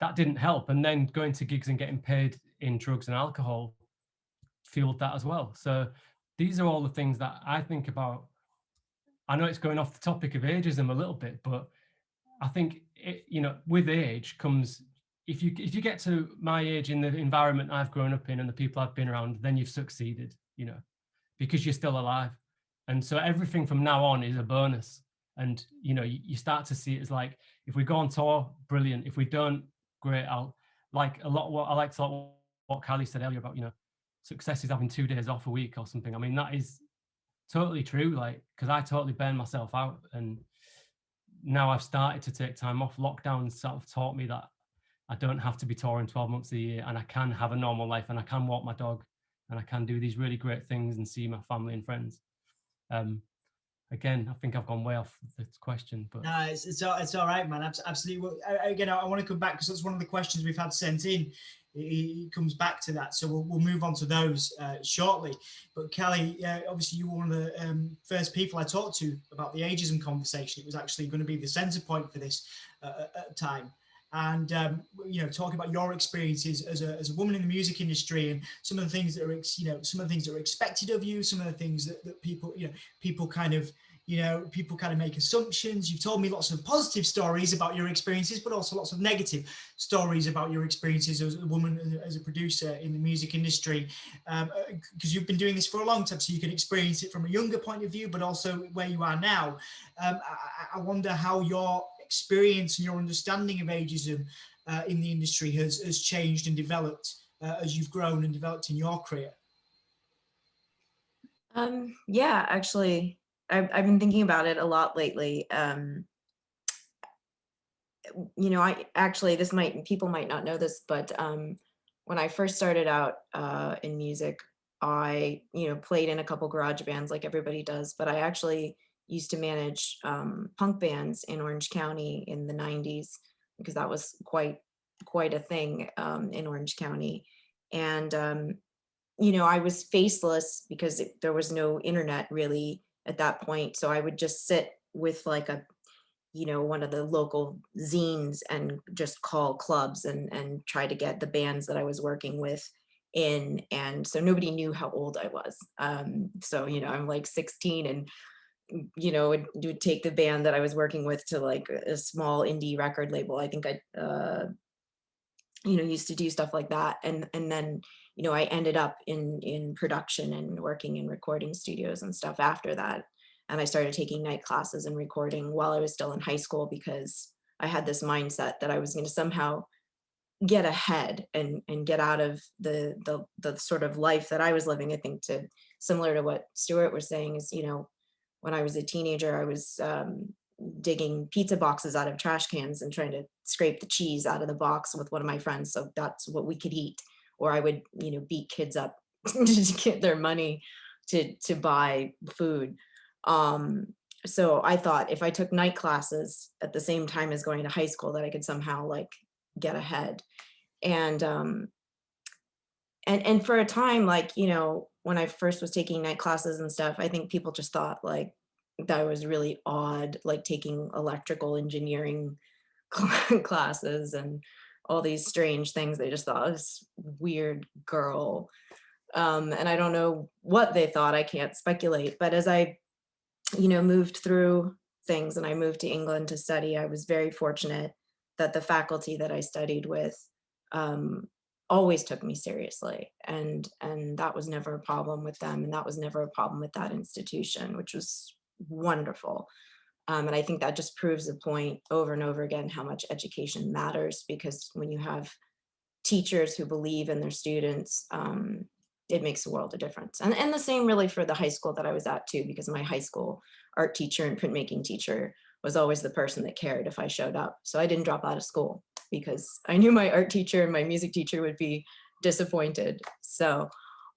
that didn't help. And then going to gigs and getting paid in drugs and alcohol fueled that as well. So these are all the things that I think about. I know it's going off the topic of ageism a little bit, but I think, you know, with age comes, if you get to my age in the environment I've grown up in and the people I've been around, then you've succeeded, you know, because you're still alive. And so everything from now on is a bonus. And, you know, you start to see it as like, if we go on tour, brilliant. If we don't, great. I liked what Kallie said earlier about, you know, success is having 2 days off a week or something. I mean, that is totally true, like, because I totally burn myself out. And now I've started to take time off. Lockdown sort of taught me that I don't have to be touring 12 months a year, and I can have a normal life, and I can walk my dog, and I can do these really great things and see my family and friends. Again, I think I've gone way off the question, but no, it's all right, man. Absolutely. Well, again, I want to come back because that's one of the questions we've had sent in. It comes back to that, so we'll move on to those shortly. But Kallie, obviously you were one of the first people I talked to about the ageism conversation. It was actually going to be the centre point for this at the time. And talking about your experiences as a woman in the music industry, and some of the things that are some of the things that are expected of you, some of the things that people kind of make assumptions. You've told me lots of positive stories about your experiences, but also lots of negative stories about your experiences as a woman, as a producer in the music industry, because you've been doing this for a long time, so you can experience it from a younger point of view, but also where you are now. I wonder how your experience and your understanding of ageism in the industry has changed and developed as you've grown and developed in your career. Yeah, actually, I've been thinking about it a lot lately. People might not know this, but when I first started out in music, I played in a couple garage bands like everybody does, but I actually used to manage punk bands in Orange County in the 90s, because that was quite a thing in Orange County. And I was faceless because there was no internet really at that point. So I would just sit with like one of the local zines and just call clubs and try to get the bands that I was working with in. And so nobody knew how old I was. So, I'm like 16, and it would take the band that I was working with to like a small indie record label. I think I used to do stuff like that. And then, I ended up in production and working in recording studios and stuff after that. And I started taking night classes and recording while I was still in high school, because I had this mindset that I was going to somehow get ahead and get out of the sort of life that I was living. I think similar to what Stewart was saying is, when I was a teenager, I was digging pizza boxes out of trash cans and trying to scrape the cheese out of the box with one of my friends, so that's what we could eat. Or I would, beat kids up to get their money to buy food. So I thought if I took night classes at the same time as going to high school, that I could somehow like get ahead. And for a time, like, when I first was taking night classes and stuff, I think people just thought like that was really odd, like taking electrical engineering classes and all these strange things. They just thought I was weird girl. And I don't know what they thought, I can't speculate. But as I, moved through things and I moved to England to study, I was very fortunate that the faculty that I studied with always took me seriously. And that was never a problem with them. And that was never a problem with that institution, which was wonderful. And I think that just proves the point over and over again how much education matters, because when you have teachers who believe in their students, it makes a world of difference. And the same really for the high school that I was at too, because my high school art teacher and printmaking teacher was always the person that cared if I showed up. So I didn't drop out of school because I knew my art teacher and my music teacher would be disappointed. So,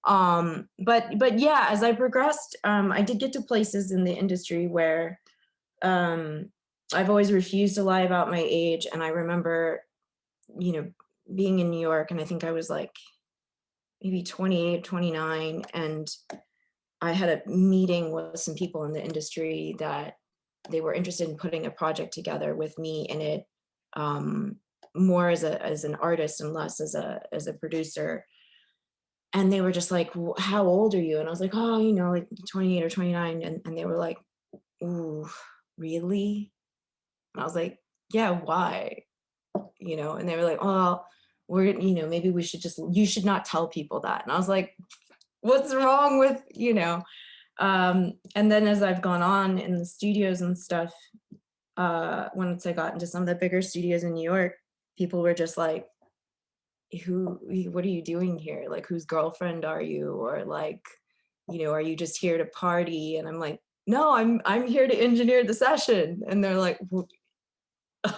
but yeah, as I progressed, I did get to places in the industry where I've always refused to lie about my age. And I remember, being in New York, and I think I was like maybe 28, 29, and I had a meeting with some people in the industry that they were interested in putting a project together with me in it, more as an artist and less as a producer. And they were just like, well, how old are you? And I was like, oh, like 28 or 29. And they were like, ooh, really? And I was like, yeah, why? And they were like, oh, we're, maybe you should not tell people that. And I was like, what's wrong with, and then as I've gone on in the studios and stuff, once I got into some of the bigger studios in New York, people were just like, what are you doing here? Like, whose girlfriend are you? Or like, are you just here to party? And I'm like, no, I'm here to engineer the session. And they're like,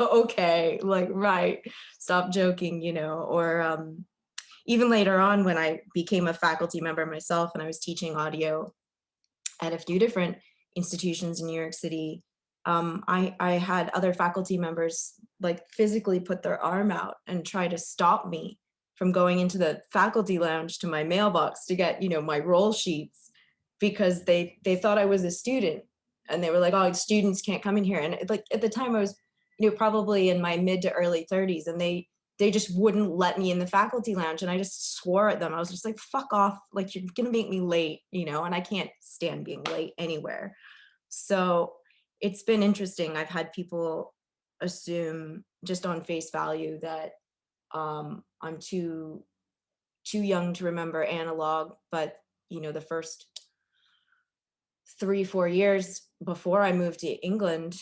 okay, like, right, stop joking, you know. Or even later on, when I became a faculty member myself and I was teaching audio at a few different institutions in New York City, I had other faculty members like physically put their arm out and try to stop me from going into the faculty lounge to my mailbox to get, you know, my roll sheets, because they thought I was a student, and they were like, oh, students can't come in here. And like at the time I was, you know, probably in my mid to early 30s, and they just wouldn't let me in the faculty lounge. And I just swore at them. I was just like, fuck off, like, you're gonna make me late, you know, and I can't stand being late anywhere. So it's been interesting. I've had people assume just on face value that I'm too young to remember analog, but you know, the first 3-4 years before I moved to England,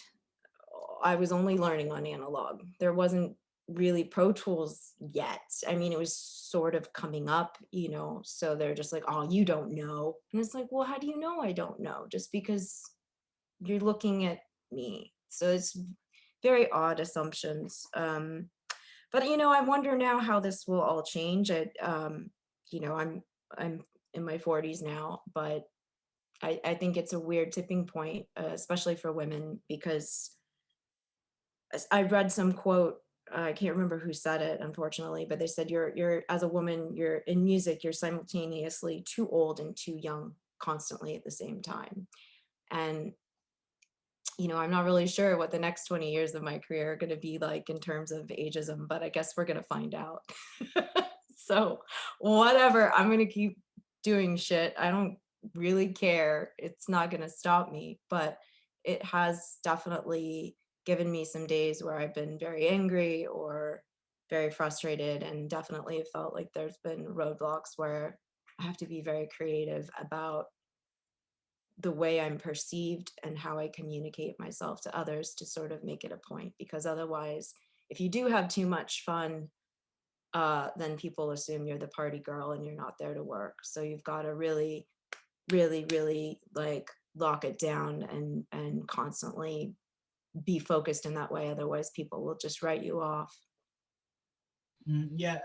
I was only learning on analog. There wasn't really Pro Tools yet. I mean, it was sort of coming up, you know, so they're just like, oh, you don't know. And it's like, well, how do you know I don't know? Just because you're looking at me. So it's very odd assumptions. But you know, I wonder now how this will all change. You know, I'm in my 40s now, but I think it's a weird tipping point, especially for women, because I read some quote. I can't remember who said it, unfortunately, but they said you're as a woman, you're in music, you're simultaneously too old and too young constantly at the same time. And you know, I'm not really sure what the next 20 years of my career are going to be like in terms of ageism, but I guess we're going to find out. So whatever, I'm going to keep doing shit. I don't really care. It's not going to stop me, but it has definitely given me some days where I've been very angry or very frustrated, and definitely felt like there's been roadblocks where I have to be very creative about the way I'm perceived and how I communicate myself to others to sort of make it a point. Because otherwise, if you do have too much fun, then people assume you're the party girl and you're not there to work. So you've got to really, really, really like lock it down and constantly be focused in that way. Otherwise, people will just write you off. Yeah,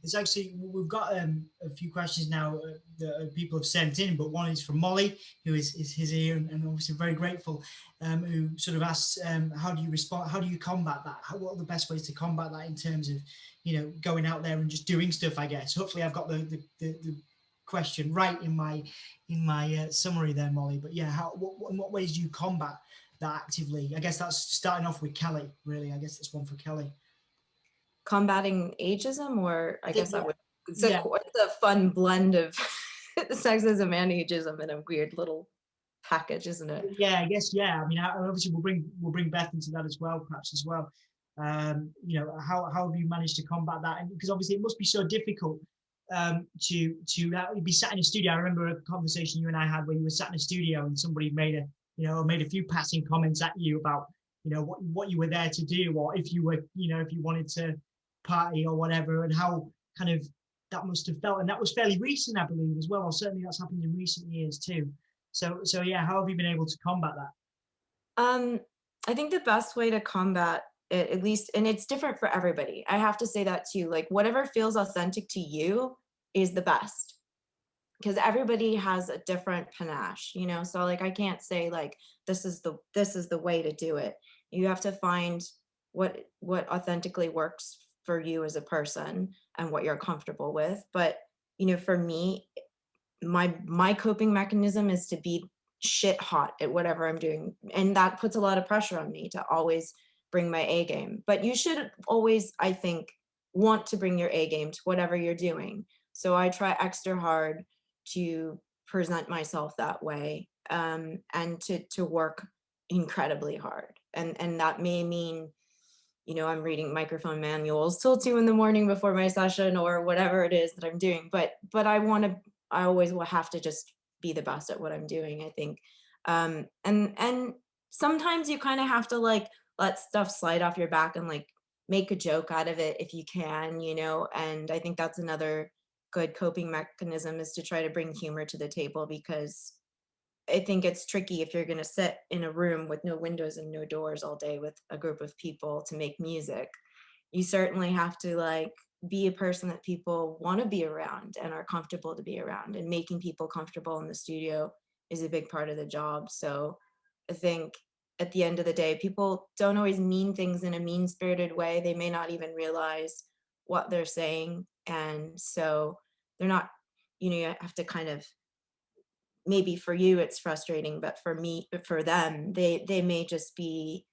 it's actually, we've got a few questions now that people have sent in, but one is from Molly, who is here and obviously very grateful, who sort of asks, how do you respond, how do you combat that? What are the best ways to combat that in terms of, you know, going out there and just doing stuff, I guess. Hopefully I've got the question right in my summary there, Molly. But yeah, in what ways do you combat that actively? I guess that's starting off with Kallie, really. I guess that's one for Kallie. Combating ageism, or I guess that would, it's yeah. a fun blend of sexism and ageism in a weird little package, isn't it? Yeah, I guess, yeah. I mean, obviously we'll bring Beth into that as well, perhaps as well. You know, how have you managed to combat that? And because obviously it must be so difficult to be sat in a studio. I remember a conversation you and I had where you were sat in a studio and somebody made a few passing comments at you about, you know, what you were there to do, or if you were, you know, if you wanted to party or whatever, and how kind of that must have felt. And that was fairly recent, I believe, as well, or certainly that's happened in recent years too. So yeah, how have you been able to combat that? I think the best way to combat it, at least, and it's different for everybody, I have to say that too, like whatever feels authentic to you is the best, because everybody has a different panache, you know. So like I can't say like this is the way to do it. You have to find what authentically works for you as a person and what you're comfortable with. But you know, for me, my coping mechanism is to be shit hot at whatever I'm doing, and that puts a lot of pressure on me to always bring my A game. But you should always, I think, want to bring your A game to whatever you're doing. So I try extra hard to present myself that way, and to work incredibly hard, and that may mean, you know, I'm reading microphone manuals till 2 a.m. before my session or whatever it is that I'm doing. But I always will have to just be the best at what I'm doing, I think. And sometimes you kind of have to like let stuff slide off your back and like make a joke out of it if you can, you know. And I think that's another good coping mechanism, is to try to bring humor to the table, because I think it's tricky if you're going to sit in a room with no windows and no doors all day with a group of people to make music. You certainly have to like be a person that people want to be around and are comfortable to be around, and making people comfortable in the studio is a big part of the job. So I think at the end of the day, people don't always mean things in a mean-spirited way. They may not even realize what they're saying. And so they're not, you have to kind of, maybe for you it's frustrating, but for them, they may just be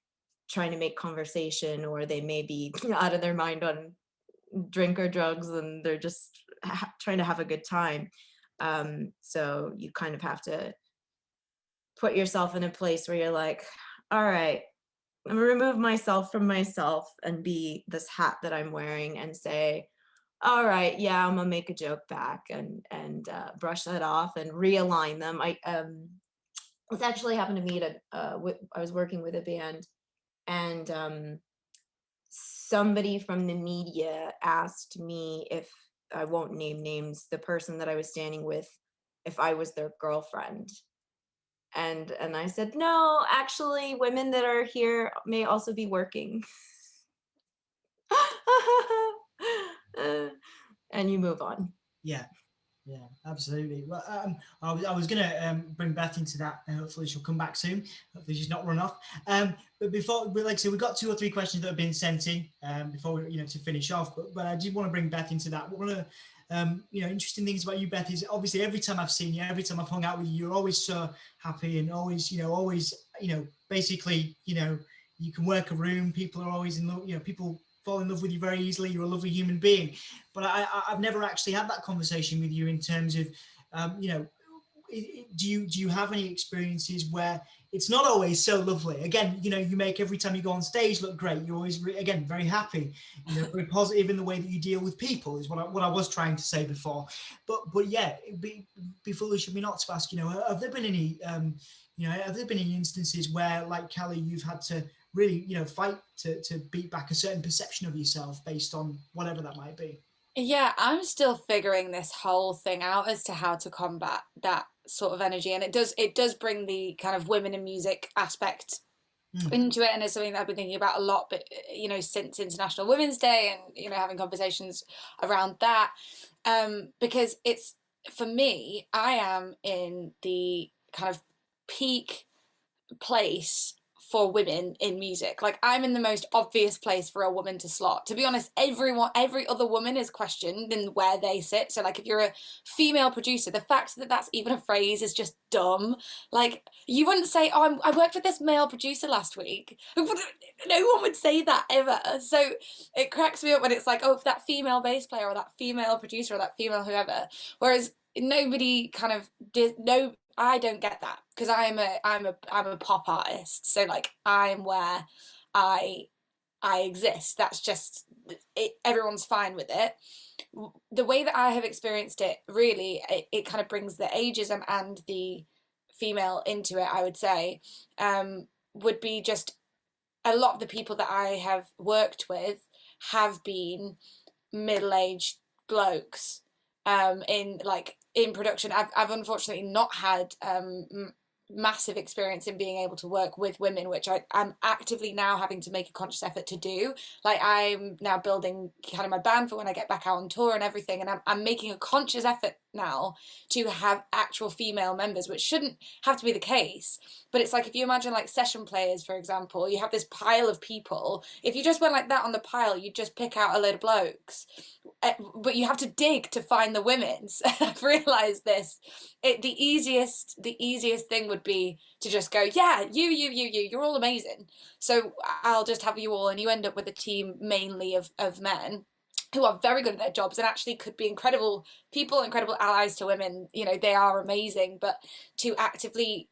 trying to make conversation, or they may be out of their mind on drink or drugs, and they're just trying to have a good time. So you kind of have to put yourself in a place where you're like, all right, I'm gonna remove myself from myself and be this hat that I'm wearing and say, all right, yeah, I'm gonna make a joke back, and brush that off and realign them. This actually happened to me I was working with a band, and somebody from the media asked me, if I won't name names, the person that I was standing with, if I was their girlfriend. And I said, no, actually, women that are here may also be working. And you move on. Yeah. Yeah, absolutely. Well, I was going to bring Beth into that, and hopefully she'll come back soon. Hopefully she's not run off. But before, like I said, we've got 2 or 3 questions that have been sent in before we, to finish off. But I did want to bring Beth into that. One of the interesting things about you, Beth, is obviously every time I've seen you, every time I've hung out with you, you're always so happy and always, basically, you can work a room. People are always in love. People fall in love with you very easily. You're a lovely human being. But I've never actually had that conversation with you in terms of, do you have any experiences where it's not always so lovely? Again, you make every time you go on stage look great. You're always, again, very happy, very positive in the way that you deal with people is what I was trying to say before. But yeah, it'd be foolish of me not to ask, have there been any, have there been any instances where, like Kallie, you've had to really, fight to beat back a certain perception of yourself based on whatever that might be? Yeah, I'm still figuring this whole thing out as to how to combat that sort of energy, and it does bring the kind of women in music aspect into it, and it's something that I've been thinking about a lot. But since International Women's Day, and having conversations around that, because it's, for me, I am in the kind of peak place for women in music. Like, I'm in the most obvious place for a woman to slot. To be honest, every other woman is questioned in where they sit. So like, if you're a female producer, the fact that that's even a phrase is just dumb. Like, you wouldn't say, oh, I worked with this male producer last week. No one would say that ever. So it cracks me up when it's like, oh, that female bass player, or that female producer, or that female whoever. Whereas nobody kind of I don't get that, because I'm a pop artist, so like, I'm where I exist. That's just it. Everyone's fine with it. The way that I have experienced it, really, it kind of brings the ageism and the female into it, I would say, would be just a lot of the people that I have worked with have been middle-aged blokes, in production. I've unfortunately not had massive experience in being able to work with women, which I'm actively now having to make a conscious effort to do. Like, I'm now building kind of my band for when I get back out on tour and everything, and I'm making a conscious effort now to have actual female members, which shouldn't have to be the case. But it's like, if you imagine like session players, for example, you have this pile of people. If you just went like that on the pile, you'd just pick out a load of blokes. But you have to dig to find the women's. I've realised this. The easiest thing would be to just go, yeah, you're all amazing. So I'll just have you all, and you end up with a team mainly of men who are very good at their jobs and actually could be incredible people, incredible allies to women. They are amazing. But to actively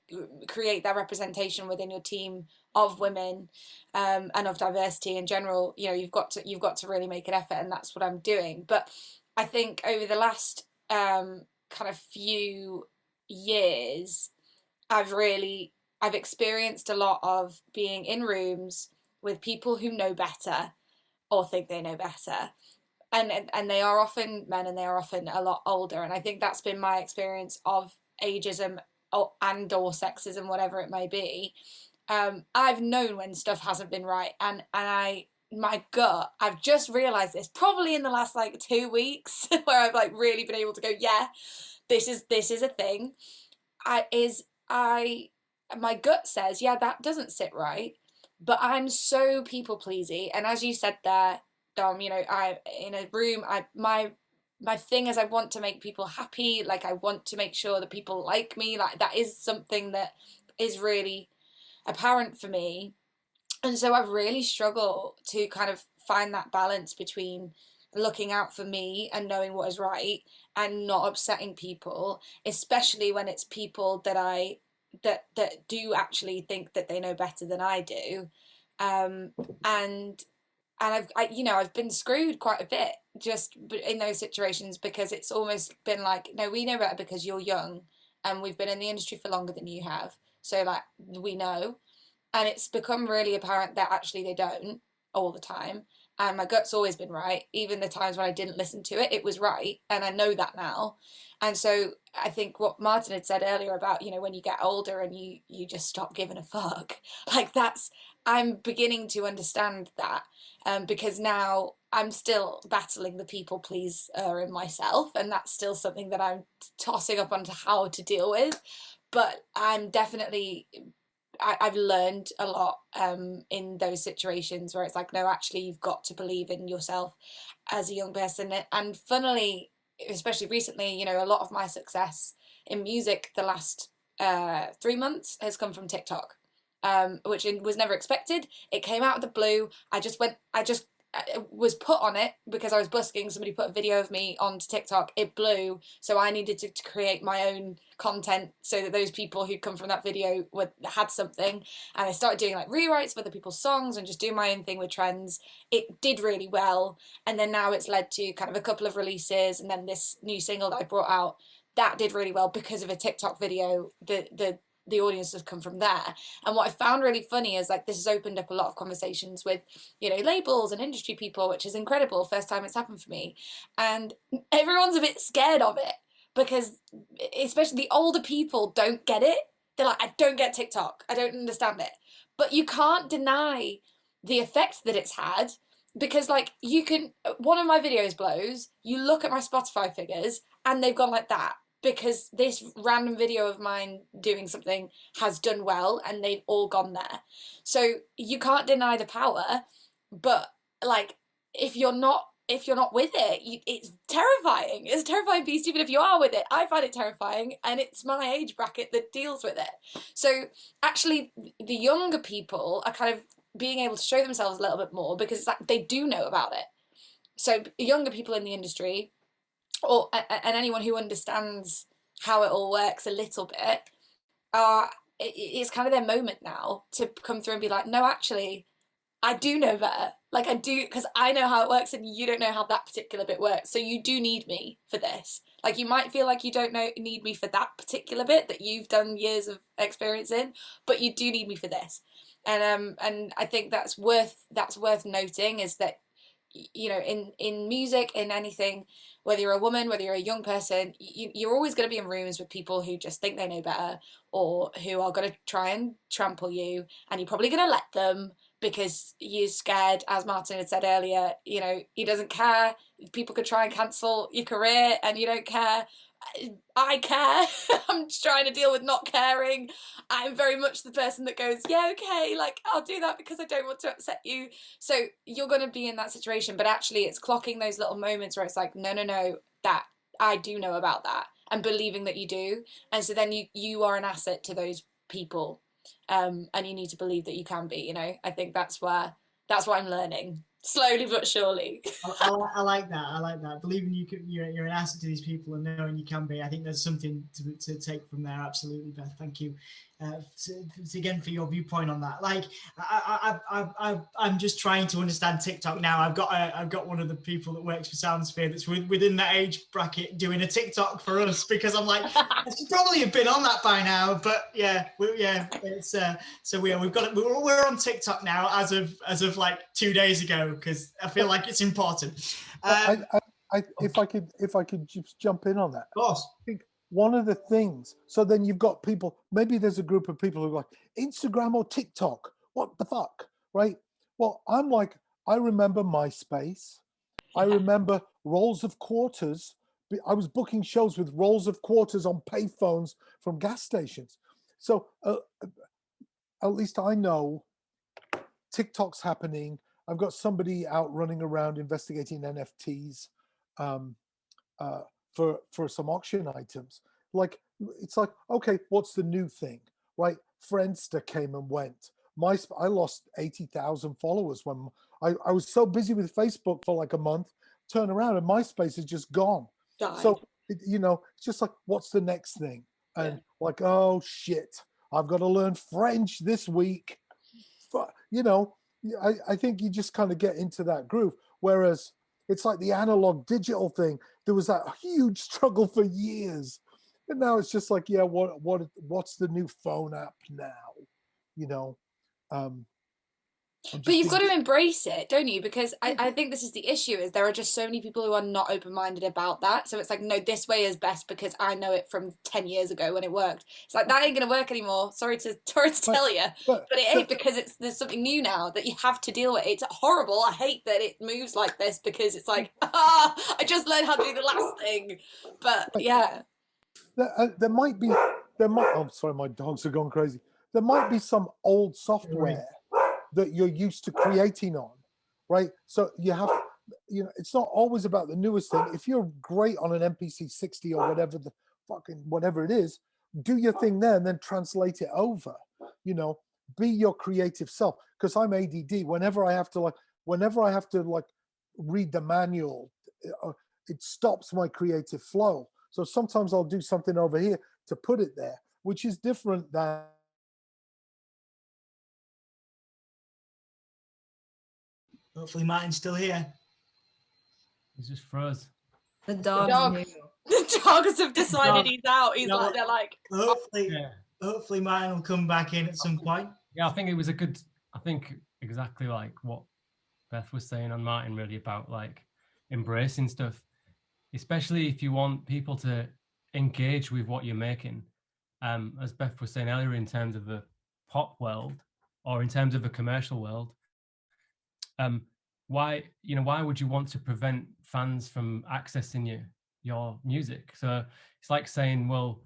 create that representation within your team of women, and of diversity in general, you've got to really make an effort, and that's what I'm doing. But I think over the last kind of few years, I've experienced a lot of being in rooms with people who know better or think they know better. And they are often men, and they are often a lot older. And I think that's been my experience of ageism or sexism, whatever it may be, I've known when stuff hasn't been right, and my gut, I've just realized this probably in the last like 2 weeks where I've like really been able to go, yeah, this is a thing. My gut says, yeah, that doesn't sit right, but I'm so people pleasy, and as you said there, Dom, you know, I in a room, my thing is I want to make people happy, like I want to make sure that people like me, like that is something that is really apparent for me. And so I've really struggled to kind of find that balance between looking out for me and knowing what is right and not upsetting people, especially when it's people that that do actually think that they know better than I do. And I've been screwed quite a bit just in those situations, because it's almost been like, no, we know better because you're young and we've been in the industry for longer than you have, so like we know. And it's become really apparent that actually they don't all the time, and my gut's always been right. Even the times when I didn't listen to it, it was right, and I know that now. And so I think what Martin had said earlier about, you know, when you get older and you just stop giving a fuck, like I'm beginning to understand that, because now I'm still battling the people pleaser in myself, and that's still something that I'm tossing up onto how to deal with. But I'm definitely, I've learned a lot in those situations where it's like, no, actually you've got to believe in yourself as a young person. And funnily, especially recently, you know, a lot of my success in music the last 3 months has come from TikTok, which was never expected. It came out of the blue. I was put on it because I was busking. Somebody put a video of me onto TikTok. It blew, so I needed to create my own content so that those people who come from that video had something. And I started doing like rewrites of other people's songs and just doing my own thing with trends. It did really well, and then now it's led to kind of a couple of releases, and then this new single that I brought out that did really well because of a TikTok video. The audience has come from there. And what I found really funny is like this has opened up a lot of conversations with, you know, labels and industry people, which is incredible. First time it's happened for me. And everyone's a bit scared of it because especially the older people don't get it. They're like, I don't get TikTok. I don't understand it. But you can't deny the effect that it's had, because like one of my videos blows, you look at my Spotify figures and they've gone like that, because this random video of mine doing something has done well and they've all gone there. So you can't deny the power, but like if you're not with it, it's terrifying. It's a terrifying beast, even if you are with it. I find it terrifying, and it's my age bracket that deals with it. So actually the younger people are kind of being able to show themselves a little bit more because it's like they do know about it. So younger people in the industry, and anyone who understands how it all works a little bit, it's kind of their moment now to come through and be like, no, actually, I do know better. Like I do, because I know how it works and you don't know how that particular bit works. So you do need me for this. Like you might feel like you don't need me for that particular bit that you've done years of experience in, but you do need me for this. And I think that's worth noting, is that, you know, in music, in anything, whether you're a woman, whether you're a young person, you're always going to be in rooms with people who just think they know better, or who are going to try and trample you, and you're probably going to let them because you're scared. As Martin had said earlier, you know, he doesn't care. People could try and cancel your career and you don't care. I care. I'm just trying to deal with not caring. I'm very much the person that goes, yeah, okay, like I'll do that because I don't want to upset you. So you're going to be in that situation, but actually it's clocking those little moments where it's like, no, that I do know about that, and believing that you do. And so then you are an asset to those people, and you need to believe that you can be, you know. I think that's what I'm learning. Slowly but surely. I like that. I like that. Believing you're an asset to these people and knowing you can be. I think there's something to take from there. Absolutely, Beth. Thank you again for your viewpoint on that. Like, I'm just trying to understand TikTok now. I've got one of the people that works for Soundsphere that's within that age bracket doing a TikTok for us, because I'm like, I should probably have been on that by now. But it's so we're on TikTok now as of like 2 days ago, because I feel like it's important. If I could just jump in on that. Of course. I think one of the things, so then you've got people, maybe there's a group of people who are like, Instagram or TikTok, what the fuck, right? Well, I'm like, I remember MySpace. I remember rolls of quarters. I was booking shows with rolls of quarters on payphones from gas stations. So at least I know TikTok's happening. I've got somebody out running around investigating NFTs for some auction items. Like, it's like, okay, what's the new thing, right? Friendster came and went. I lost 80,000 followers when I was so busy with Facebook for like a month, turn around and MySpace is just gone. Died. So, you know, it's just like, what's the next thing? And like, oh shit, I've got to learn French this week. You know, I think you just kind of get into that groove. Whereas it's like the analog digital thing. There was that huge struggle for years. And now it's just like, yeah, what's the new phone app now? You know, but you've got to embrace it, don't you? Because I think this is the issue, is there are just so many people who are not open-minded about that. So it's like, no, this way is best because I know it from 10 years ago when it worked. It's like, that ain't going to work anymore. Sorry to tell you. But it ain't, because there's something new now that you have to deal with. It's horrible. I hate that it moves like this because it's like, I just learned how to do the last thing. But yeah. There might, oh, sorry, my dogs are going crazy. There might be some old software that you're used to creating on, right? So you have, you know, it's not always about the newest thing. If you're great on an MPC 60 or whatever it is, do your thing there and then translate it over. You know, be your creative self. Because I'm ADD. Whenever I have to read the manual, it stops my creative flow. So sometimes I'll do something over here to put it there, which is different than. Hopefully Martin's still here. He's just froze. The dogs have decided he's out. He's like, they're like, hopefully Martin will come back in at some point. Yeah, I think exactly like what Beth was saying on Martin, really, about like embracing stuff, especially if you want people to engage with what you're making. As Beth was saying earlier, in terms of the pop world or in terms of a commercial world, why would you want to prevent fans from accessing your music? So it's like saying, well,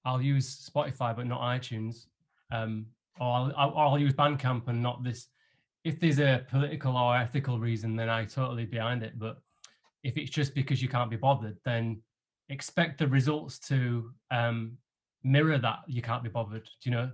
I'll use Spotify but not iTunes, or I'll use Bandcamp and not this. If there's a political or ethical reason, then I totally behind it. But if it's just because you can't be bothered, then expect the results to mirror that you can't be bothered. Do you know?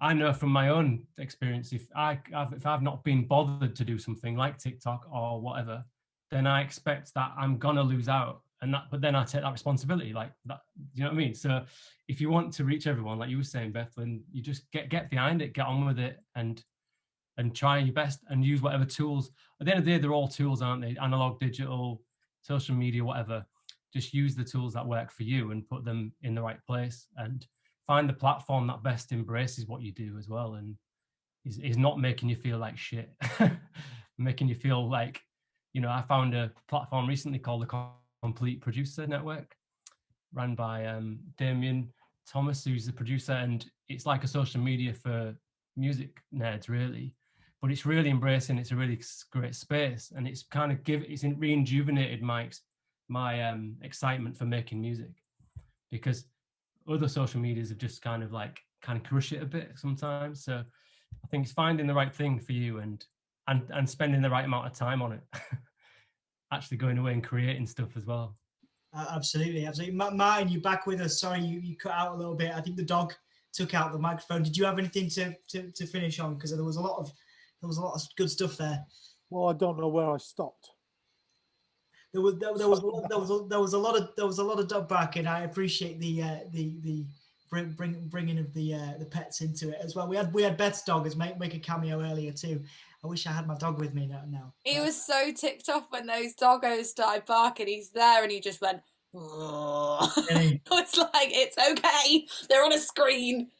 I know from my own experience, if I've not been bothered to do something like TikTok or whatever, then I expect that I'm gonna lose out, but then I take that responsibility, like that. You know what I mean? So if you want to reach everyone, like you were saying, Beth, then you just get behind it, get on with it, and try your best and use whatever tools. At the end of the day, they're all tools, aren't they? Analog, digital, social media, whatever. Just use the tools that work for you and put them in the right place, and find the platform that best embraces what you do as well, and is not making you feel like shit. Making you feel like, you know, I found a platform recently called the Complete Producer Network, run by Damien Thomas, who's the producer, and it's like a social media for music nerds, really. But it's really embracing. It's a really great space, and it's kind of rejuvenated my excitement for making music, because other social medias have just kind of crush it a bit sometimes. So I think it's finding the right thing for you and spending the right amount of time on it. Actually going away and creating stuff as well. Absolutely. Martin, you're back with us. Sorry, you cut out a little bit. I think the dog took out the microphone. Did you have anything to finish on? Because there was a lot of good stuff there. Well, I don't know where I stopped. There was a lot of dog barking. I appreciate the bringing of the pets into it as well. We had Beth's dog as make a cameo earlier too. I wish I had my dog with me now. He was so ticked off when those doggos started barking. He's there and he just went, oh. It's like, it's okay. They're on a screen.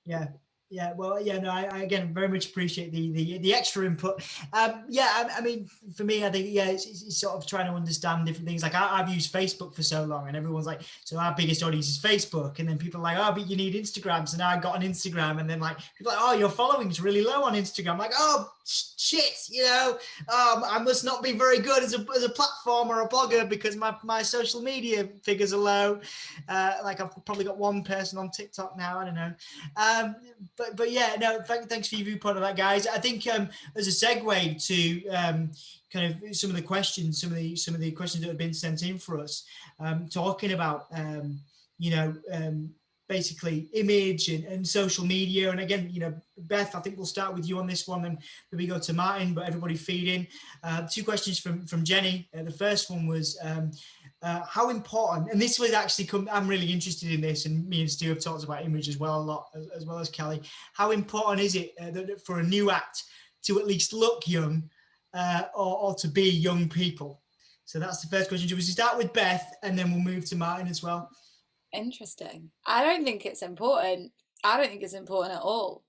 Yeah. Yeah, well, yeah, no, I again very much appreciate the extra input. Yeah, I mean, for me, I think it's sort of trying to understand different things. Like I've used Facebook for so long, and everyone's like, so our biggest audience is Facebook, and then people are like, oh, but you need Instagram. So now I got an Instagram, and then like people are like, oh, your following's really low on Instagram. I'm like, oh shit, I must not be very good as a platform or a blogger because my social media figures are low. Like I've probably got one person on TikTok now. I don't know. But yeah, no, thanks for your viewpoint on that, guys. I think as a segue to kind of some of the questions that have been sent in for us, talking about basically image and social media. And again, Beth, I think we'll start with you on this one, and maybe go to Martin, but everybody feed in. Two questions from Jenny. The first one was, how important, and this was actually I'm really interested in this, and me and Stu have talked about image as well a lot, as well as Kallie. How important is it for a new act to at least look young, or to be young people? So that's the first question. Should we start with Beth, and then we'll move to Martin as well? Interesting. I don't think it's important. I don't think it's important at all,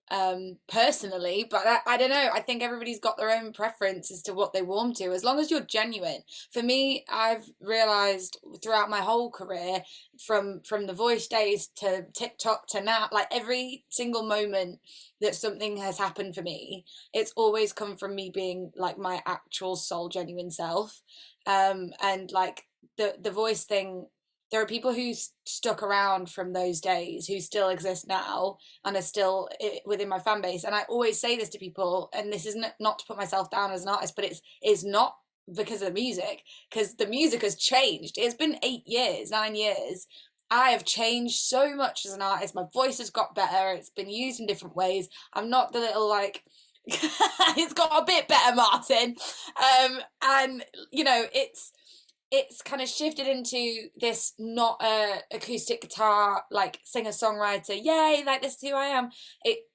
personally, but I don't know. I think everybody's got their own preference as to what they warm to, as long as you're genuine. For me, I've realized throughout my whole career, from the Voice days to TikTok to now, like every single moment that something has happened for me, it's always come from me being like my actual soul, genuine self. And like the Voice thing, there are people who stuck around from those days who still exist now and are still within my fan base. And I always say this to people, and this is not to put myself down as an artist, but it's not because of the music, because the music has changed. It's been 9 years. I have changed so much as an artist. My voice has got better. It's been used in different ways. I'm not the little like, it's got a bit better, Martin. And it's kind of shifted into this not acoustic guitar, like singer-songwriter, yay, like this is who I am.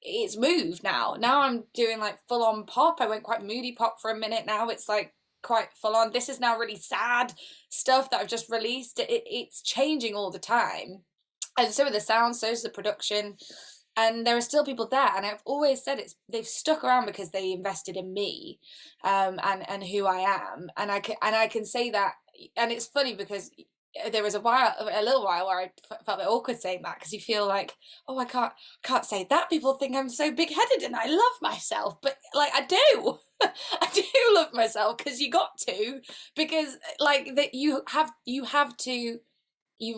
It's moved now. Now I'm doing like full-on pop. I went quite moody pop for a minute. Now it's like quite full-on. This is now really sad stuff that I've just released. It's changing all the time. And so are the sounds, so is the production. And there are still people there, and I've always said they've stuck around because they invested in me, and who I am, and I can say that. And it's funny because there was a little while where I felt a bit awkward saying that, because you feel like, oh, I can't say that. People think I'm so big-headed and I love myself, but like I do. I do love myself, because you got to, because like that you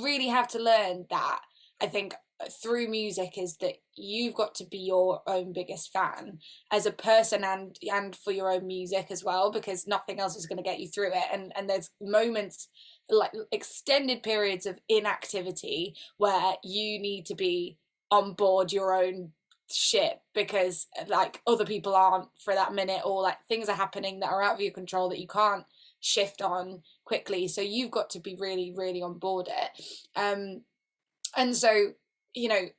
really have to learn that, I think, through music, is that you've got to be your own biggest fan as a person, and for your own music as well, because nothing else is going to get you through it. And there's moments, like extended periods of inactivity, where you need to be on board your own shit, because like other people aren't for that minute, or like things are happening that are out of your control that you can't shift on quickly. So you've got to be really, really on board it. And so,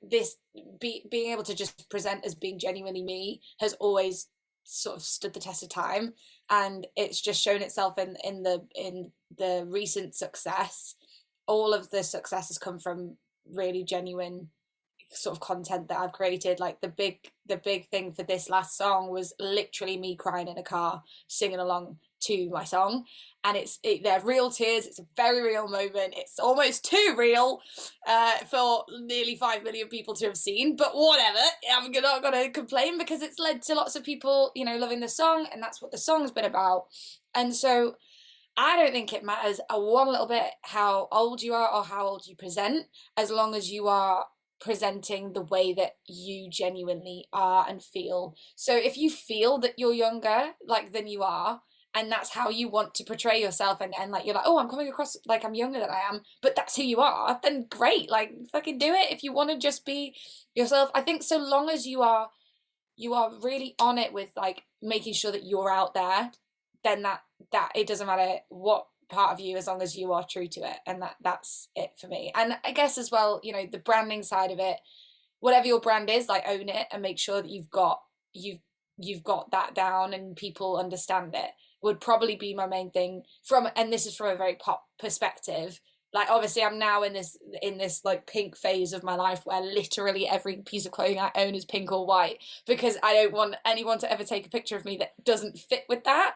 this being able to just present as being genuinely me has always sort of stood the test of time, and it's just shown itself in the recent success. All of the success has come from really genuine sort of content that I've created. Like the big thing for this last song was literally me crying in a car singing along to my song, and they're real tears. It's a very real moment. It's almost too real for nearly 5 million people to have seen, but whatever, I'm not gonna complain, because it's led to lots of people loving the song, and that's what the song's been about. And so I don't think it matters one little bit how old you are or how old you present, as long as you are presenting the way that you genuinely are and feel. So if you feel that you're younger than you are, and that's how you want to portray yourself, and like you're like, oh, I'm coming across like I'm younger than I am, but that's who you are, then great, like fucking do it. If you want to just be yourself, I think so long as you are really on it with like making sure that you're out there, then that it doesn't matter what part of you, as long as you are true to it. And that's it for me. And I guess as well, the branding side of it, whatever your brand is, like own it and make sure that you've got that down and people understand it, would probably be my main thing and this is from a very pop perspective, Like, obviously I'm now in this like pink phase of my life where literally every piece of clothing I own is pink or white, because I don't want anyone to ever take a picture of me that doesn't fit with that.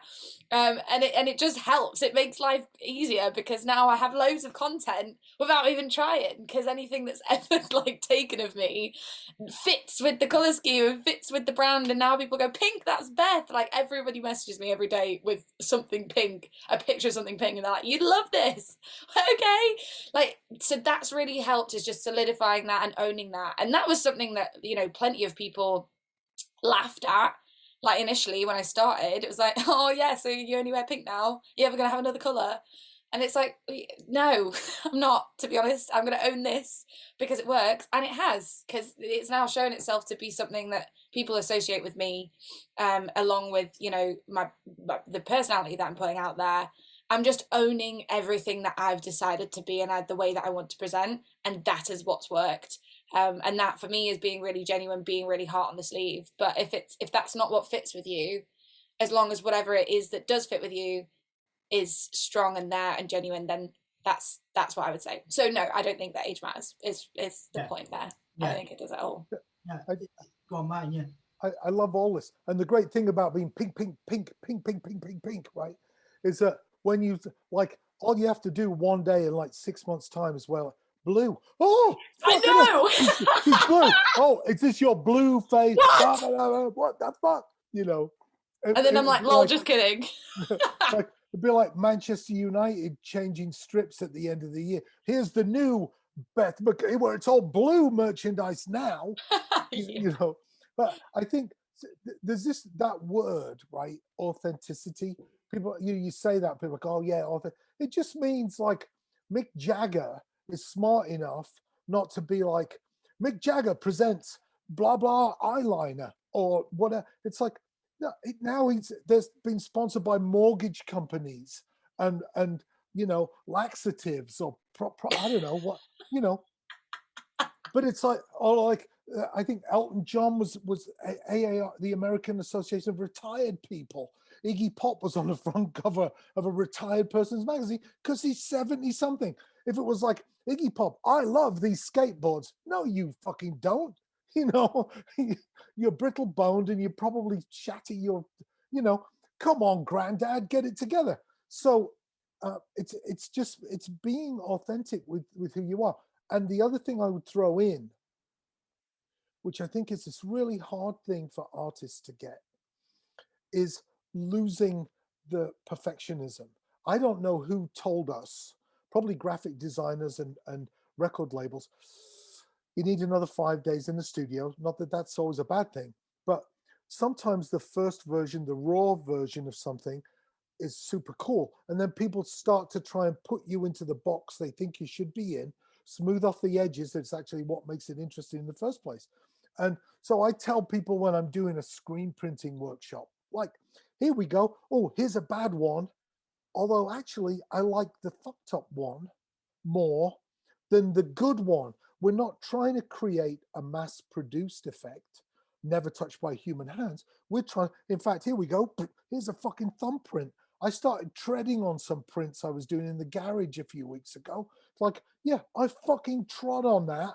And it just helps. It makes life easier, because now I have loads of content without even trying, because anything that's ever like taken of me fits with the color scheme and fits with the brand. And now people go, pink, that's Beth. Like, everybody messages me every day with something pink, a picture of something pink, and they're like, you'd love this. Okay. Like, so that's really helped, is just solidifying that and owning that. And that was something that, you know, plenty of people laughed at. Like, initially when I started, it was like, oh yeah, so you only wear pink now, you ever gonna have another color? And it's like, no, I'm not, to be honest. I'm going to own this because it works, and it has, because it's now shown itself to be something that people associate with me, along with, you know, the personality that I'm putting out there. I'm just owning everything that I've decided to be and the way that I want to present, and that is what's worked. And that for me is being really genuine, being really heart on the sleeve. But if that's not what fits with you, as long as whatever it is that does fit with you is strong and there and genuine, then that's what I would say. So no, I don't think that age matters is the point there. I don't think it does at all. Go on, Martin. Yeah, I love all this, and the great thing about being pink, right, is that when you like, all you have to do one day in like 6 months' time is, well, blue. Oh, I know. She's blue. Oh, is this your blue face? What the fuck? You know. And then I'm like, lol, just kidding. Like, it'd be like Manchester United changing strips at the end of the year. Here's the new Beth McCarthy, where it's all blue merchandise now. You know, but I think there's that word, right? Authenticity. People, you say that, people go, oh yeah, it just means like Mick Jagger is smart enough not to be like, Mick Jagger presents blah blah eyeliner or whatever. It's like, no, now there's been sponsored by mortgage companies and you know, laxatives or I don't know what, you know. But it's like, or like, I think Elton John was AAR, the American Association of Retired People. Iggy Pop was on the front cover of a retired person's magazine because he's 70 something. If it was like, Iggy Pop, I love these skateboards. No, you fucking don't. You know, you're brittle boned and you probably shatter your, you know, come on, granddad, get it together. So it's being authentic with who you are. And the other thing I would throw in, which I think is this really hard thing for artists to get, is losing the perfectionism. I don't know who told us, probably graphic designers and record labels, you need another 5 days in the studio. Not that that's always a bad thing, but sometimes the first version, the raw version of something, is super cool. And then people start to try and put you into the box they think you should be in, smooth off the edges. That's actually what makes it interesting in the first place. And so I tell people when I'm doing a screen printing workshop, like, here we go. Oh, here's a bad one. Although actually I like the fucked up one more than the good one. We're not trying to create a mass-produced effect, never touched by human hands. We're trying, in fact, here we go. Here's a fucking thumbprint. I started treading on some prints I was doing in the garage a few weeks ago. It's like, yeah, I fucking trod on that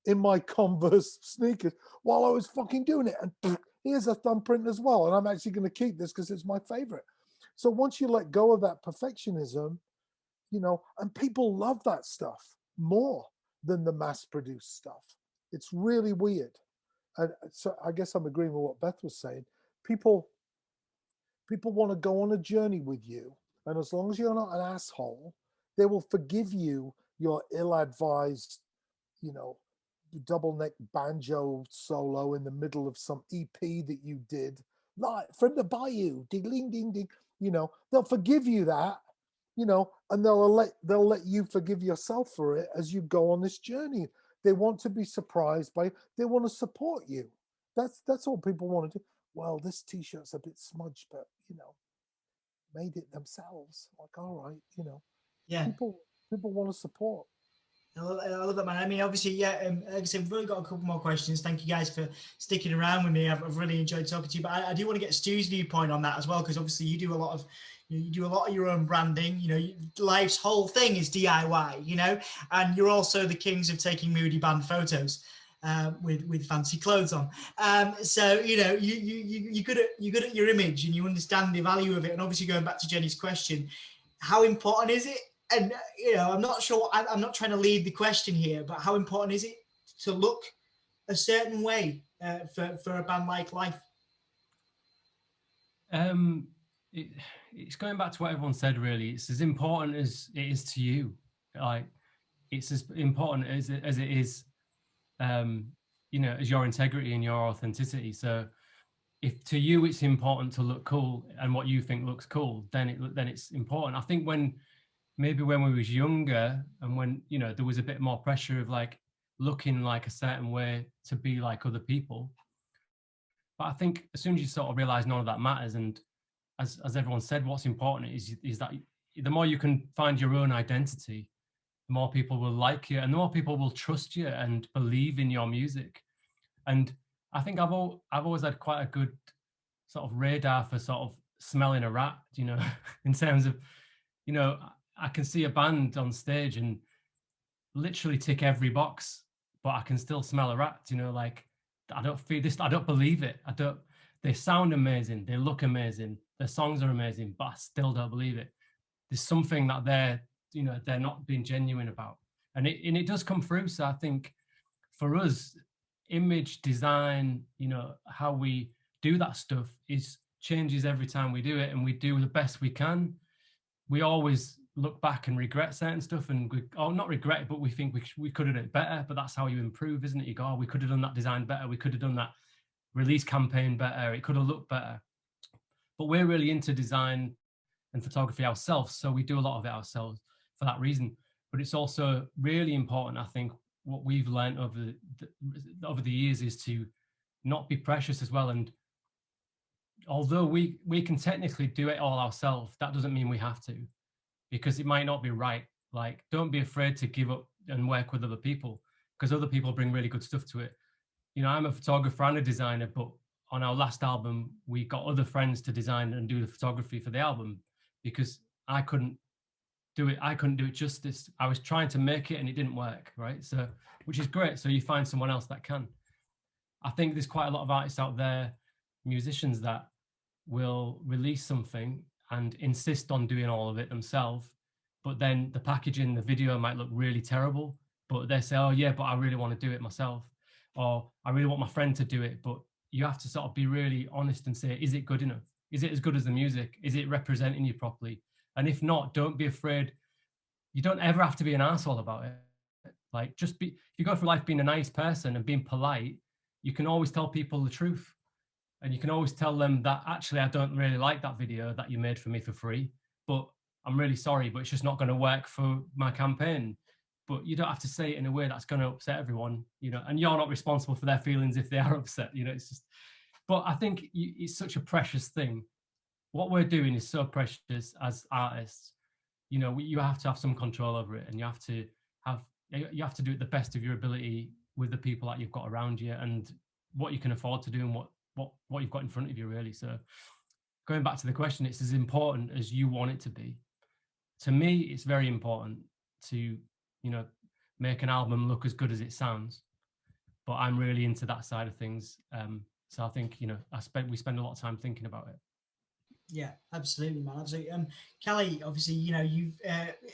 in my Converse sneakers while I was fucking doing it. And here's a thumbprint as well. And I'm actually going to keep this because it's my favorite. So once you let go of that perfectionism, you know, and people love that stuff more than the mass-produced stuff. It's really weird. And so I guess I'm agreeing with what Beth was saying. People want to go on a journey with you, and as long as you're not an asshole, they will forgive you your ill-advised, you know, double neck banjo solo in the middle of some EP that you did, like from the bayou, ding ding ding ding. You know, they'll forgive you that, you know, and they'll let you forgive yourself for it as you go on this journey. They want to be surprised by, they want to support you. That's all people want to do. Well, this t-shirt's a bit smudged, but you know, made it themselves. Like, all right, you know, yeah. People want to support. I love that, man. I mean, obviously, yeah. Like I said, we've only got a couple more questions. Thank you guys for sticking around with me. I've really enjoyed talking to you. But I do want to get Stu's viewpoint on that as well, because obviously you do a lot of your own branding. Life's whole thing is DIY. And you're also the kings of taking moody band photos with fancy clothes on. So you're good at your image, and you understand the value of it. And obviously, going back to Jenny's question, how important is it? And I'm not sure. I'm not trying to lead the question here, but how important is it to look a certain way for a band like Life? It's going back to what everyone said. Really, it's as important as it is to you. Like, it's as important as it is, as your integrity and your authenticity. So, if to you it's important to look cool and what you think looks cool, then it's important. I think maybe when we was younger and when there was a bit more pressure of like looking like a certain way to be like other people, but I think as soon as you sort of realize none of that matters, and as everyone said, what's important is that the more you can find your own identity, the more people will like you and the more people will trust you and believe in your music. And I think I've always had quite a good sort of radar for sort of smelling a rat, in terms of, I can see a band on stage and literally tick every box, but I can still smell a rat, like I don't feel this, I don't believe it. They sound amazing, they look amazing, their songs are amazing, but I still don't believe it. There's something that they're not being genuine about. And it does come through. So I think for us, image design, how we do that stuff changes every time we do it, and we do the best we can. We always look back and regret certain stuff, and not regret it, but we think we could have done it better. But that's how you improve, isn't it? You go, oh, we could have done that design better, we could have done that release campaign better, it could have looked better. But we're really into design and photography ourselves, so we do a lot of it ourselves for that reason. But it's also really important, I think, what we've learned over the years is to not be precious as well. And although we can technically do it all ourselves, that doesn't mean we have to, because it might not be right. Like, don't be afraid to give up and work with other people, because other people bring really good stuff to it. I'm a photographer and a designer, but on our last album, we got other friends to design and do the photography for the album, because I couldn't do it justice. I was trying to make it and it didn't work, right? So, which is great. So you find someone else that can. I think there's quite a lot of artists out there, musicians, that will release something and insist on doing all of it themselves, but then the packaging, the video might look really terrible, but they say, oh yeah, but I really want to do it myself, or I really want my friend to do it. But you have to sort of be really honest and say, is it good enough? Is it as good as the music? Is it representing you properly? And if not, don't be afraid. You don't ever have to be an asshole about it. Like, if you go through life being a nice person and being polite, you can always tell people the truth. And you can always tell them that, actually, I don't really like that video that you made for me for free, but I'm really sorry, but it's just not going to work for my campaign. But you don't have to say it in a way that's going to upset everyone, and you're not responsible for their feelings if they are upset, it's just, but I think it's such a precious thing. What we're doing is so precious as artists. You have to have some control over it, and you have to do it the best of your ability with the people that you've got around you and what you can afford to do and what you've got in front of you, really. So going back to the question, it's as important as you want it to be. To me, it's very important to, make an album look as good as it sounds, but I'm really into that side of things. So I think, we spend a lot of time thinking about it. Yeah, absolutely, man. Absolutely. Kallie, obviously, you've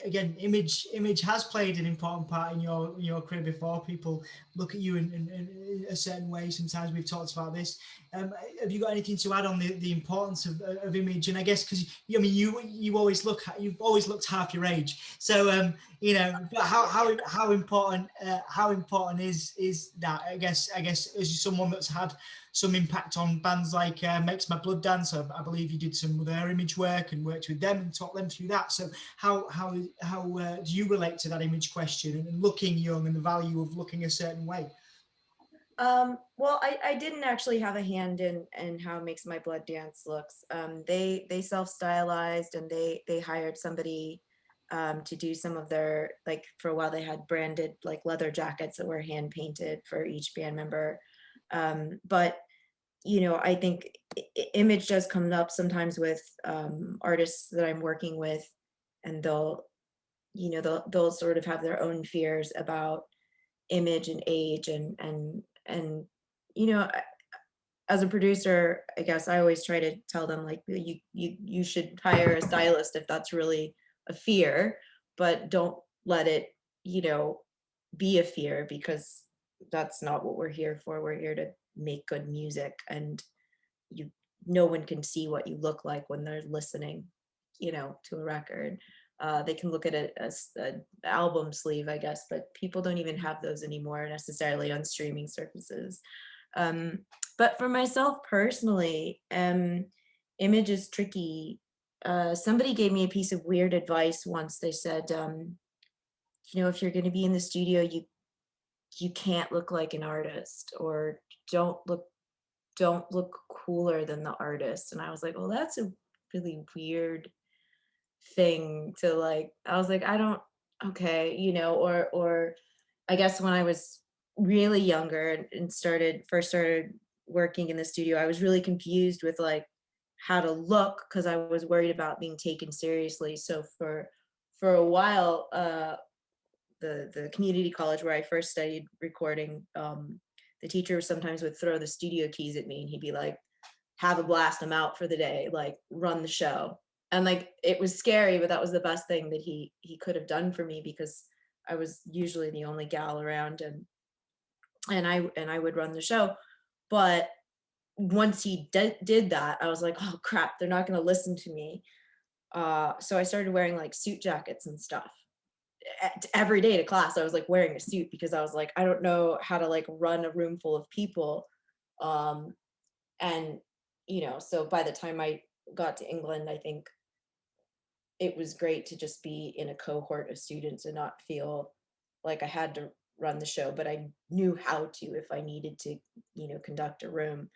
again, image has played an important part in your career before. People look at you in a certain way. Sometimes we've talked about this. Have you got anything to add on the importance of image? And I guess because you've always looked half your age. So but how important is that? I guess as someone that's had some impact on bands like Makes My Blood Dance. I believe you did some of their image work and worked with them and taught them through that. So how do you relate to that image question and looking young and the value of looking a certain way? Well, I didn't actually have a hand in how Makes My Blood Dance looks. They self-stylized, and they hired somebody to do some of their, like for a while they had branded like leather jackets that were hand painted for each band member. But you know, I think image does come up sometimes with artists that I'm working with, and they'll, you know, they'll sort of have their own fears about image and age, and you know, as a producer, I guess I always try to tell them like you should hire a stylist if that's really a fear, but don't let it, you know, be a fear, because that's not what we're here for. We're here to make good music, and no one can see what you look like when they're listening, you know, to a record. They can look at it as an album sleeve, I guess, but people don't even have those anymore necessarily on streaming services. But for myself personally, image is tricky. Somebody gave me a piece of weird advice once. They said, you know, if you're going to be in the studio, you can't look like an artist, or don't look cooler than the artist. And I was like, well, that's a really weird thing to like. I was like, I don't, okay, you know, or I guess when I was really younger and first started working in the studio, I was really confused with like how to look, because I was worried about being taken seriously. So for a while, the community college where I first studied recording, the teacher sometimes would throw the studio keys at me, and he'd be like, have a blast, I'm out for the day, like run the show. And like, it was scary, but that was the best thing that he could have done for me, because I was usually the only gal around, and I would run the show. But once he did that, I was like, oh crap, they're not going to listen to me. So I started wearing like suit jackets and stuff every day to class. I was like wearing a suit, because I was like, I don't know how to like run a room full of people. And you know, so by the time I got to England, I think it was great to just be in a cohort of students and not feel like I had to run the show, but I knew how to if I needed to, you know, conduct a room.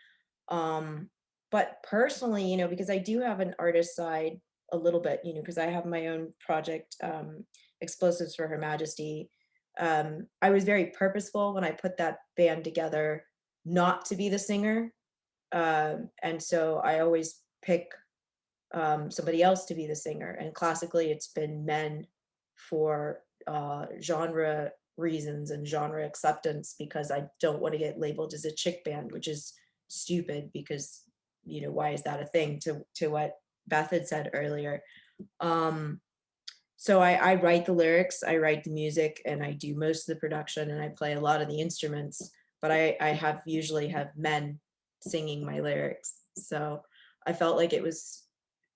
But personally, you know, because I do have an artist side a little bit, you know, because I have my own project, Explosives for Her Majesty. I was very purposeful when I put that band together not to be the singer. And so I always pick somebody else to be the singer. And classically, it's been men for genre reasons and genre acceptance, because I don't want to get labeled as a chick band, which is stupid, because, you know, why is that a thing, to what Beth had said earlier. So I write the lyrics, I write the music, and I do most of the production, and I play a lot of the instruments, but I usually have men singing my lyrics. So I felt like it was,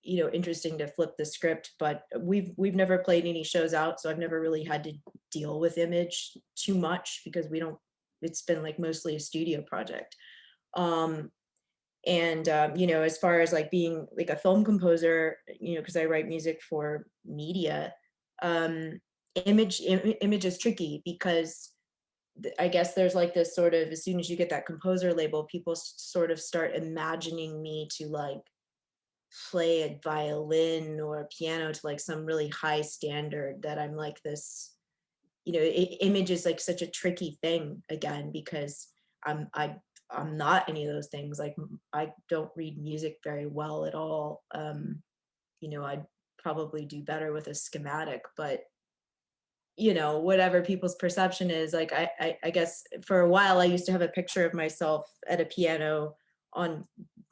you know, interesting to flip the script, but we've never played any shows out, so I've never really had to deal with image too much, because it's been like mostly a studio project. You know, as far as like being like a film composer, you know, because I write music for media, image is tricky, because I guess there's like this sort of, as soon as you get that composer label, people sort of start imagining me to like play a violin or a piano to like some really high standard, that I'm like this, you know, image is like such a tricky thing again, because I'm not any of those things. Like, I don't read music very well at all. You know, I'd probably do better with a schematic, but you know, whatever people's perception is, like I guess for a while I used to have a picture of myself at a piano on,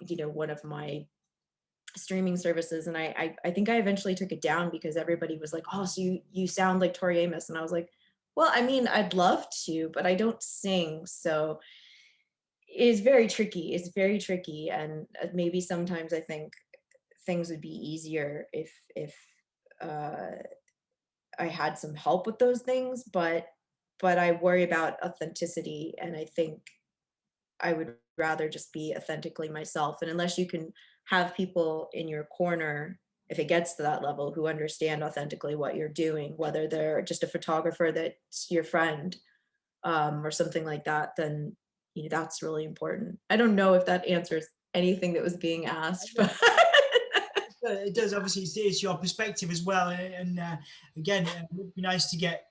you know, one of my streaming services, and I think I eventually took it down, because everybody was like, oh, so you sound like Tori Amos, and I was like, well, I mean, I'd love to, but I don't sing. So it's very tricky, and maybe sometimes I think things would be easier if I had some help with those things, but I worry about authenticity, and I think I would rather just be authentically myself. And unless you can have people in your corner, if it gets to that level, who understand authentically what you're doing, whether they're just a photographer that's your friend, or something like that, then you know, that's really important. I don't know if that answers anything that was being asked, but It does. Obviously, it's your perspective as well, and again, it'd be nice to get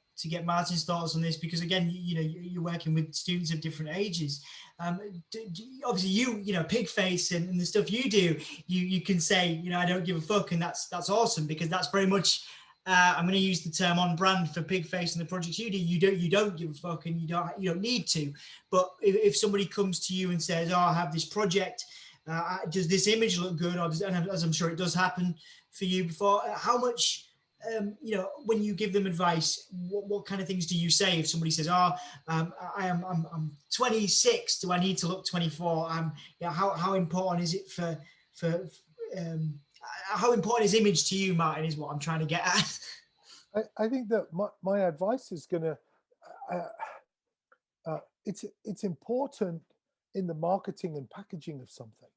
Martin's thoughts on this, because again, you're working with students of different ages. Obviously, Pigface and the stuff you do, you can say, I don't give a fuck, and that's awesome, because that's very much. I'm going to use the term on brand for Pigface and the projects you do. You don't give a fuck, and you don't need to. But if somebody comes to you and says, "Oh, I have this project. Does this image look good?" Or and as I'm sure it does happen for you before, how much, when you give them advice, what kind of things do you say if somebody says, I'm 26, do I need to look 24? How important is it for how important is image to you, Martin, is what I'm trying to get at. I think that my advice is going to, it's important in the marketing and packaging of something.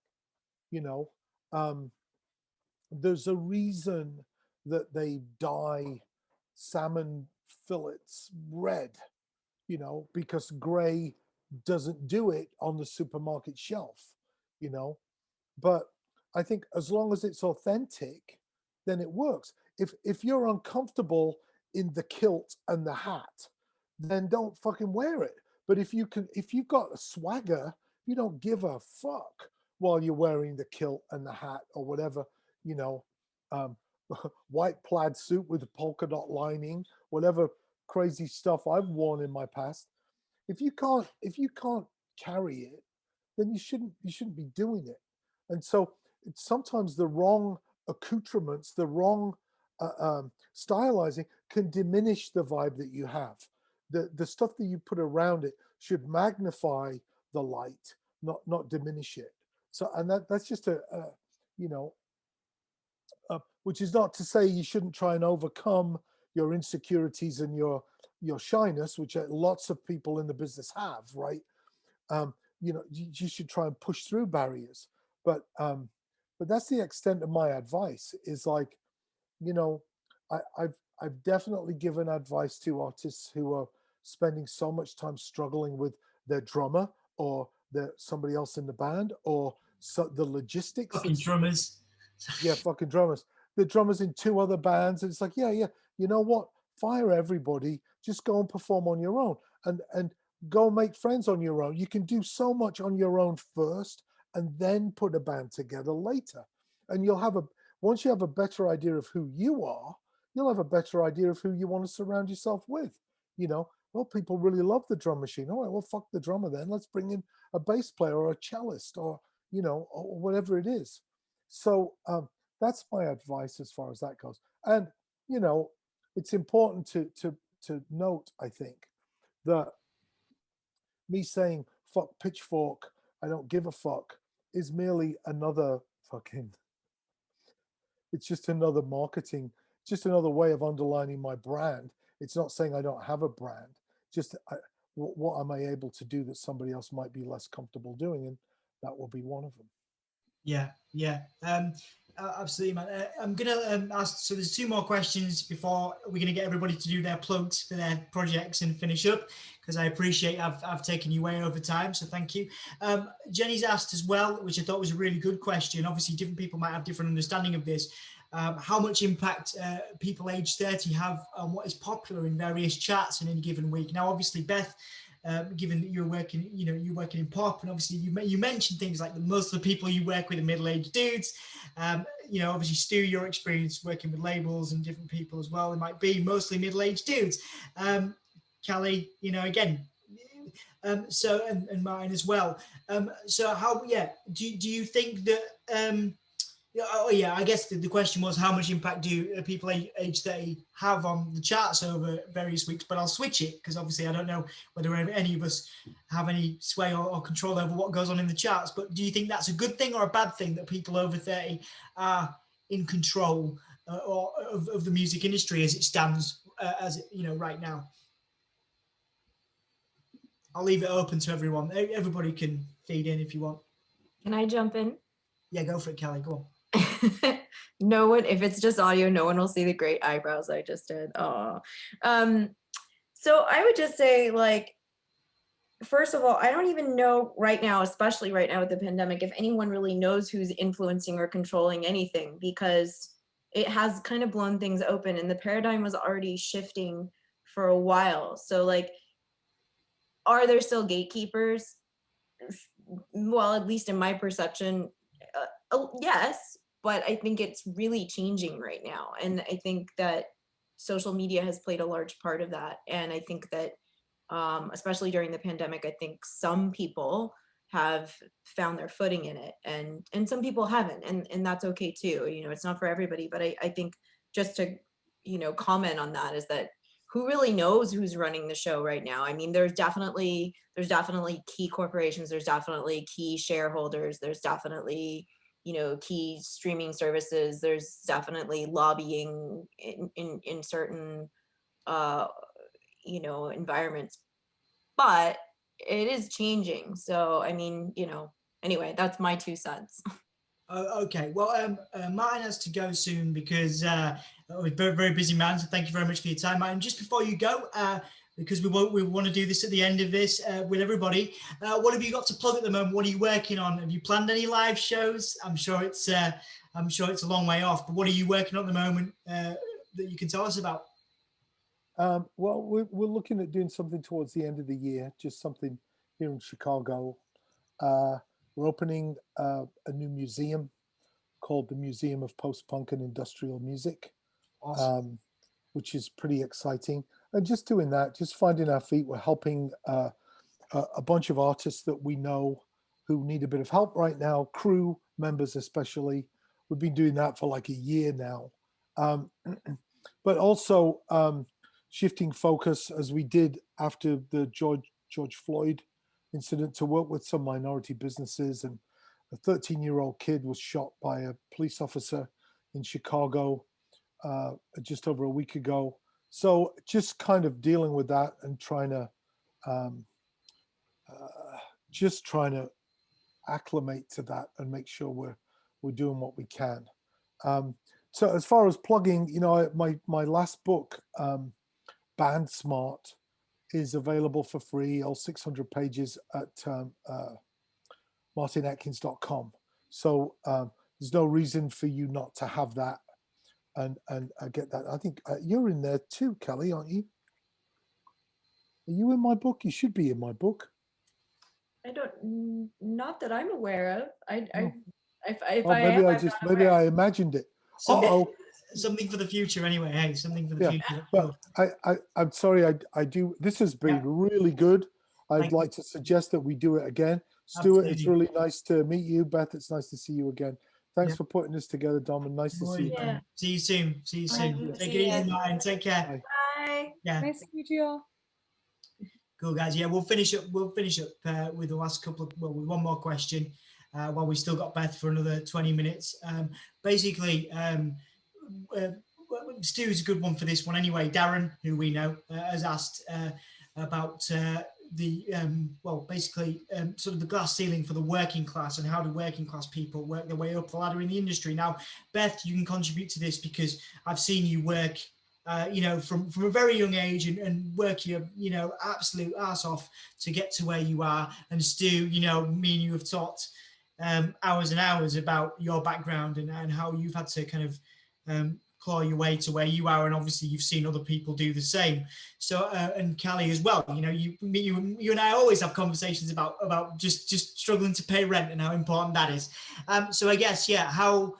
There's a reason that they dye salmon fillets red, because gray doesn't do it on the supermarket shelf, but I think as long as it's authentic, then it works. If you're uncomfortable in the kilt and the hat, then don't fucking wear it. But if you've got a swagger, you don't give a fuck while you're wearing the kilt and the hat or whatever, white plaid suit with a polka dot lining, whatever crazy stuff I've worn in my past. If you can't carry it, then you shouldn't be doing it. And so it's sometimes the wrong accoutrements, the wrong stylizing can diminish the vibe that you have. The stuff that you put around it should magnify the light, not diminish it. So, and that's just which is not to say you shouldn't try and overcome your insecurities and your shyness, which lots of people in the business have, right? You should try and push through barriers, but that's the extent of my advice. Is like, I've definitely given advice to artists who are spending so much time struggling with their drummer or somebody else in the band, or the logistics. Fucking drummers. Yeah, fucking drummers. The drummers in 2 other bands, and it's like, yeah, you know what? Fire everybody. Just go and perform on your own, and go make friends on your own. You can do so much on your own first, and then put a band together later. And once you have a better idea of who you are, you'll have a better idea of who you want to surround yourself with. Well, people really love the drum machine. All right, well, fuck the drummer then. Let's bring in a bass player or a cellist or whatever it is. So that's my advice as far as that goes. And, it's important to note, I think, that me saying, fuck Pitchfork, I don't give a fuck, is merely another it's just another marketing, just another way of underlining my brand. It's not saying I don't have a brand, just what am I able to do that somebody else might be less comfortable doing, and that will be one of them. Yeah. Absolutely, man. I'm gonna ask. So there's 2 more questions before we're gonna get everybody to do their plugs for their projects and finish up, because I appreciate I've taken you way over time. So thank you. Jenny's asked as well, which I thought was a really good question. Obviously, different people might have different understanding of this. How much impact people age 30 have on what is popular in various charts in any given week? Now, obviously, Beth, given that you're working in pop, and obviously you mentioned things like most of the people you work with are middle-aged dudes. Obviously, Stu, your experience working with labels and different people as well, it might be mostly middle-aged dudes. Kallie, again, so and Martin as well. So how, do you think that? I guess the question was, how much impact do people age 30 have on the charts over various weeks? But I'll switch it, because obviously I don't know whether any of us have any sway or control over what goes on in the charts. But do you think that's a good thing or a bad thing that people over 30 are in control of the music industry as it stands, right now? I'll leave it open to everyone. Everybody can feed in if you want. Can I jump in? Yeah, go for it, Kallie. Go on. No one, if it's just audio, no one will see the great eyebrows I just did. So I would just say, like, first of all, I don't even know right now, especially right now with the pandemic, if anyone really knows who's influencing or controlling anything, because it has kind of blown things open and the paradigm was already shifting for a while. So like, are there still gatekeepers? Well, at least in my perception, yes, but I think it's really changing right now. And I think that social media has played a large part of that. And I think that, especially during the pandemic, I think some people have found their footing in it, and some people haven't, and that's okay too. You know, it's not for everybody, but I think just to, you know, comment on that is that who really knows who's running the show right now? I mean, there's definitely key corporations, there's definitely key shareholders, there's definitely, you know, key streaming services, there's definitely lobbying in certain you know, environments, but it is changing. So I mean, you know, anyway, that's my 2 cents. Okay, well, Martin has to go soon because we're a very busy man. So thank you very much for your time, Martin. Just before you go, because we want to do this at the end of this with everybody. What have you got to plug at the moment? What are you working on? Have you planned any live shows? I'm sure it's a long way off. But what are you working on at the moment that you can tell us about? Well, we're looking at doing something towards the end of the year, just something here in Chicago. We're opening a new museum called the Museum of Post-Punk and Industrial Music, Awesome. which is pretty exciting. And just doing that, just finding our feet. We're helping a bunch of artists that we know who need a bit of help right now, crew members especially. We've been doing that for like a year now. But also shifting focus, as we did after the George Floyd incident, to work with some minority businesses. And a 13-year-old kid was shot by a police officer in Chicago just over a week ago. So just kind of dealing with that and trying to acclimate to that and make sure we're doing what we can. So as far as plugging, you know, my last book, Band Smart, is available for free, all 600 pages at martinatkins.com. So there's no reason for you not to have that and get that. I think you're in there too, Kallie, aren't you? Are you in my book? You should be in my book. I don't, not that I'm aware of. Maybe I imagined it. Something for the future anyway. Hey, something for the future. But I'm sorry, I do. This has been really good. I'd like to suggest that we do it again. Stuart, Absolutely. It's really nice to meet you. Beth, it's nice to see you again. Thanks for putting this together, Dom, and nice to see you. Yeah. See you soon. See you soon. Take it easy, Martin. Take care. Bye. Yeah. Nice to meet you all. Cool, guys. Yeah, we'll finish up with the last couple of, with one more question while we still got Beth for another 20 minutes. Basically, Stu is a good one for this one anyway. Darren, who we know, has asked about sort of the glass ceiling for the working class and how do working class people work their way up the ladder in the industry. Now, Beth, you can contribute to this because I've seen you work you know, from a very young age and work your, you know, absolute ass off to get to where you are. And Stu, you know, me and you have talked hours and hours about your background and how you've had to kind of claw your way to where you are. And obviously you've seen other people do the same. So, and Kallie as well, you know, you and I always have conversations about just struggling to pay rent and how important that is. So I guess, yeah, how,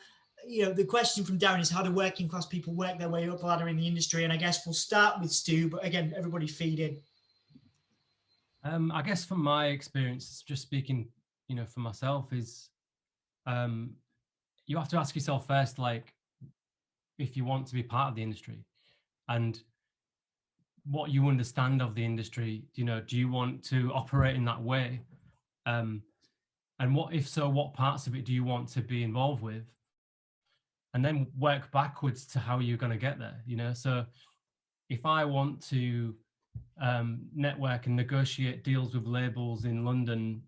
you know, the question from Darren is how do working class people work their way up the ladder in the industry? And I guess we'll start with Stu, but again, everybody feed in. I guess from my experience, just speaking, you know, for myself, is you have to ask yourself first, like, if you want to be part of the industry and what you understand of the industry, you know, do you want to operate in that way? And what, if so, what parts of it do you want to be involved with? And then work backwards to how you're going to get there, you know? So if I want to network and negotiate deals with labels in London,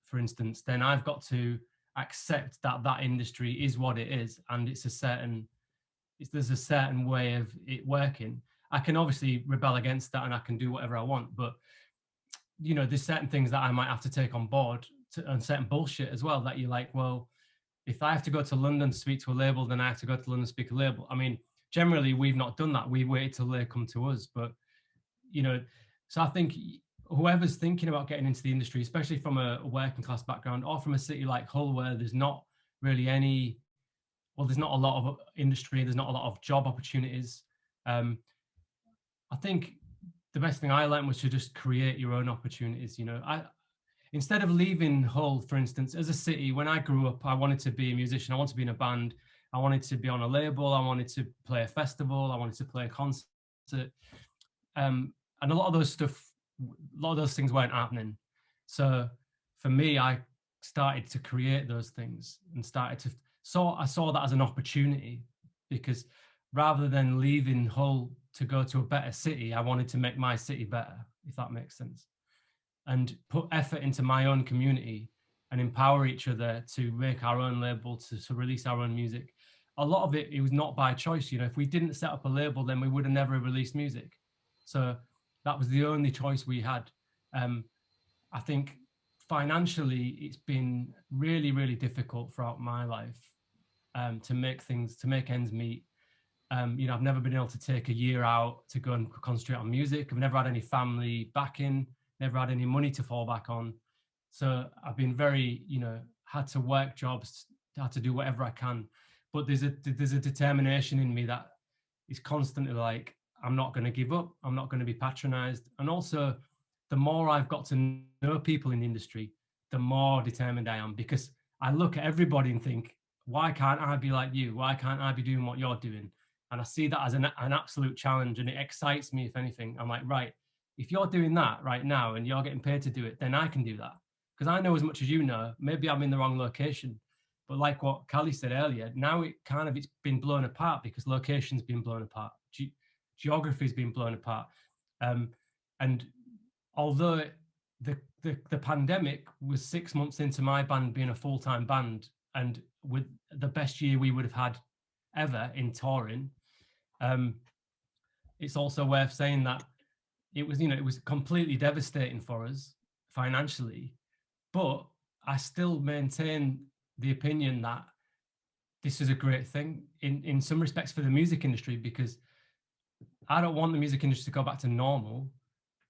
for instance, then I've got to accept that that industry is what it is. And there's a certain way of it working. I can obviously rebel against that and I can do whatever I want, but you know, there's certain things that I might have to take on board and certain bullshit as well that you're like, well, if I have to go to London to speak to a label, then I have to go to London to speak a label. I mean, generally we've not done that. We've waited till they come to us. But, you know, so I think whoever's thinking about getting into the industry, especially from a working class background or from a city like Hull, where there's not really there's not a lot of industry, there's not a lot of job opportunities. I think the best thing I learned was to just create your own opportunities. You know, instead of leaving Hull, for instance, as a city, when I grew up, I wanted to be a musician. I wanted to be in a band. I wanted to be on a label. I wanted to play a festival. I wanted to play a concert. And a lot of those things weren't happening. So for me, I started to create those things and I saw that as an opportunity, because rather than leaving Hull to go to a better city, I wanted to make my city better, if that makes sense, and put effort into my own community and empower each other to make our own label, to release our own music. A lot of it was not by choice. You know, if we didn't set up a label, then we would have never released music. So that was the only choice we had. I think financially, it's been really, really difficult throughout my life to make ends meet. You know, I've never been able to take a year out to go and concentrate on music. I've never had any family backing, never had any money to fall back on. So I've been very, you know, had to work jobs, had to do whatever I can. But there's a determination in me that is constantly like, I'm not going to give up. I'm not going to be patronized. And also, the more I've got to know people in the industry, the more determined I am, because I look at everybody and think, why can't I be like you? Why can't I be doing what you're doing? And I see that as an absolute challenge, and it excites me. If anything, I'm like, right, if you're doing that right now and you're getting paid to do it, then I can do that, because I know as much as you know. Maybe I'm in the wrong location, but like what Kallie said earlier, now it's been blown apart because location's been blown apart, geography's been blown apart, and although the pandemic was 6 months into my band being a full-time band, and with the best year we would have had ever in touring, it's also worth saying that it was completely devastating for us financially, but I still maintain the opinion that this is a great thing in some respects for the music industry, because I don't want the music industry to go back to normal.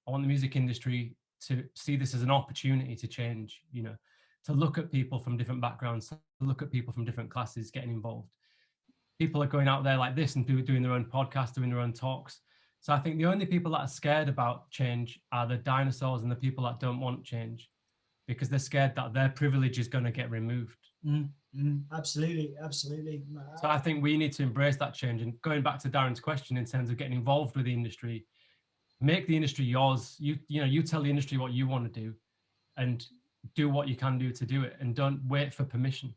I want the music industry to see this as an opportunity to change, you know, to look at people from different backgrounds, to look at people from different classes getting involved. People are going out there like this and doing their own podcasts, doing their own talks. So I think the only people that are scared about change are the dinosaurs and the people that don't want change, because they're scared that their privilege is going to get removed. Absolutely. So I think we need to embrace that change. And going back to Darren's question in terms of getting involved with the industry, make the industry yours. You tell the industry what you want to do, and do what you can do to do it, and don't wait for permission.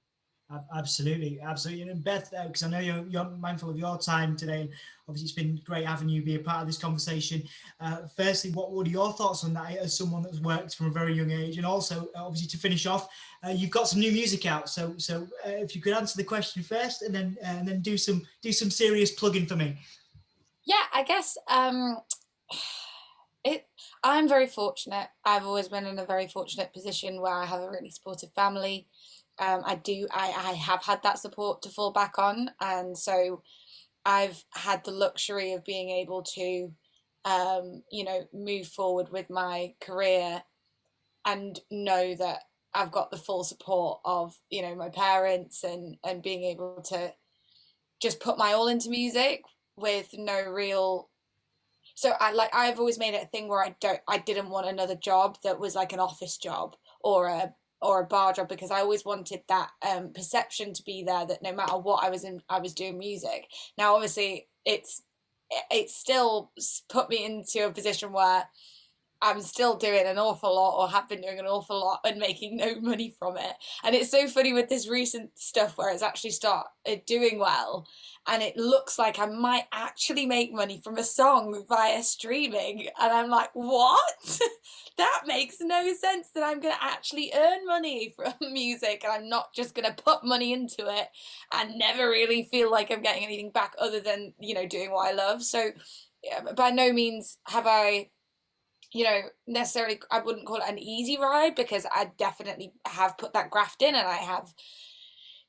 Absolutely. And Beth, because I know you're mindful of your time today, and obviously it's been great having you be a part of this conversation. Firstly, what are your thoughts on that as someone that's worked from a very young age? And also, obviously, to finish off, you've got some new music out. So if you could answer the question first, and then do some serious plugging for me. Yeah, I guess I'm very fortunate. I've always been in a very fortunate position where I have a really supportive family. I have had that support to fall back on, and so I've had the luxury of being able to move forward with my career and know that I've got the full support of my parents, and being able to just put my all into music with no real. So I've always made it a thing where I didn't want another job that was like an office job or a bar job, because I always wanted that perception to be there that no matter what I was doing music. Now, obviously, it's still put me into a position where I'm still doing an awful lot, or have been doing an awful lot, and making no money from it. And it's so funny with this recent stuff where it's actually started doing well, and it looks like I might actually make money from a song via streaming. And I'm like, what? That makes no sense, that I'm going to actually earn money from music, and I'm not just going to put money into it and never really feel like I'm getting anything back other than, doing what I love. So by no means have I you know, necessarily, I wouldn't call it an easy ride, because I definitely have put that graft in, and I have,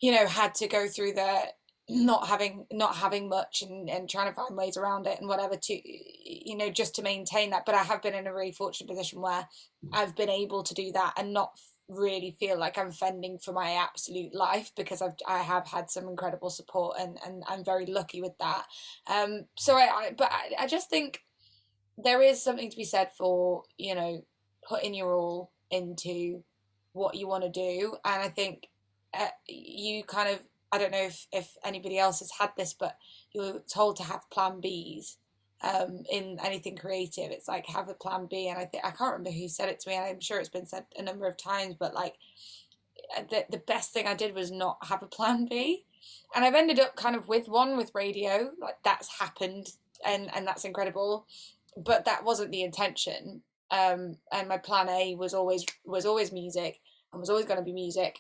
you know, had to go through the not having much, and trying to find ways around it and whatever to, you know, just to maintain that. But I have been in a really fortunate position where I've been able to do that and not really feel like I'm fending for my absolute life, because I have had some incredible support, and I'm very lucky with that. So I just think there is something to be said for, you know, putting your all into what you want to do. And I think you kind of, I don't know if anybody else has had this, but you're told to have plan Bs in anything creative. It's like, have a plan B. And I can't remember who said it to me, and I'm sure it's been said a number of times, but like the best thing I did was not have a plan B. And I've ended up kind of with one with radio, like that's happened, and that's incredible. But that wasn't the intention. And my plan A was always music, and was always going to be music,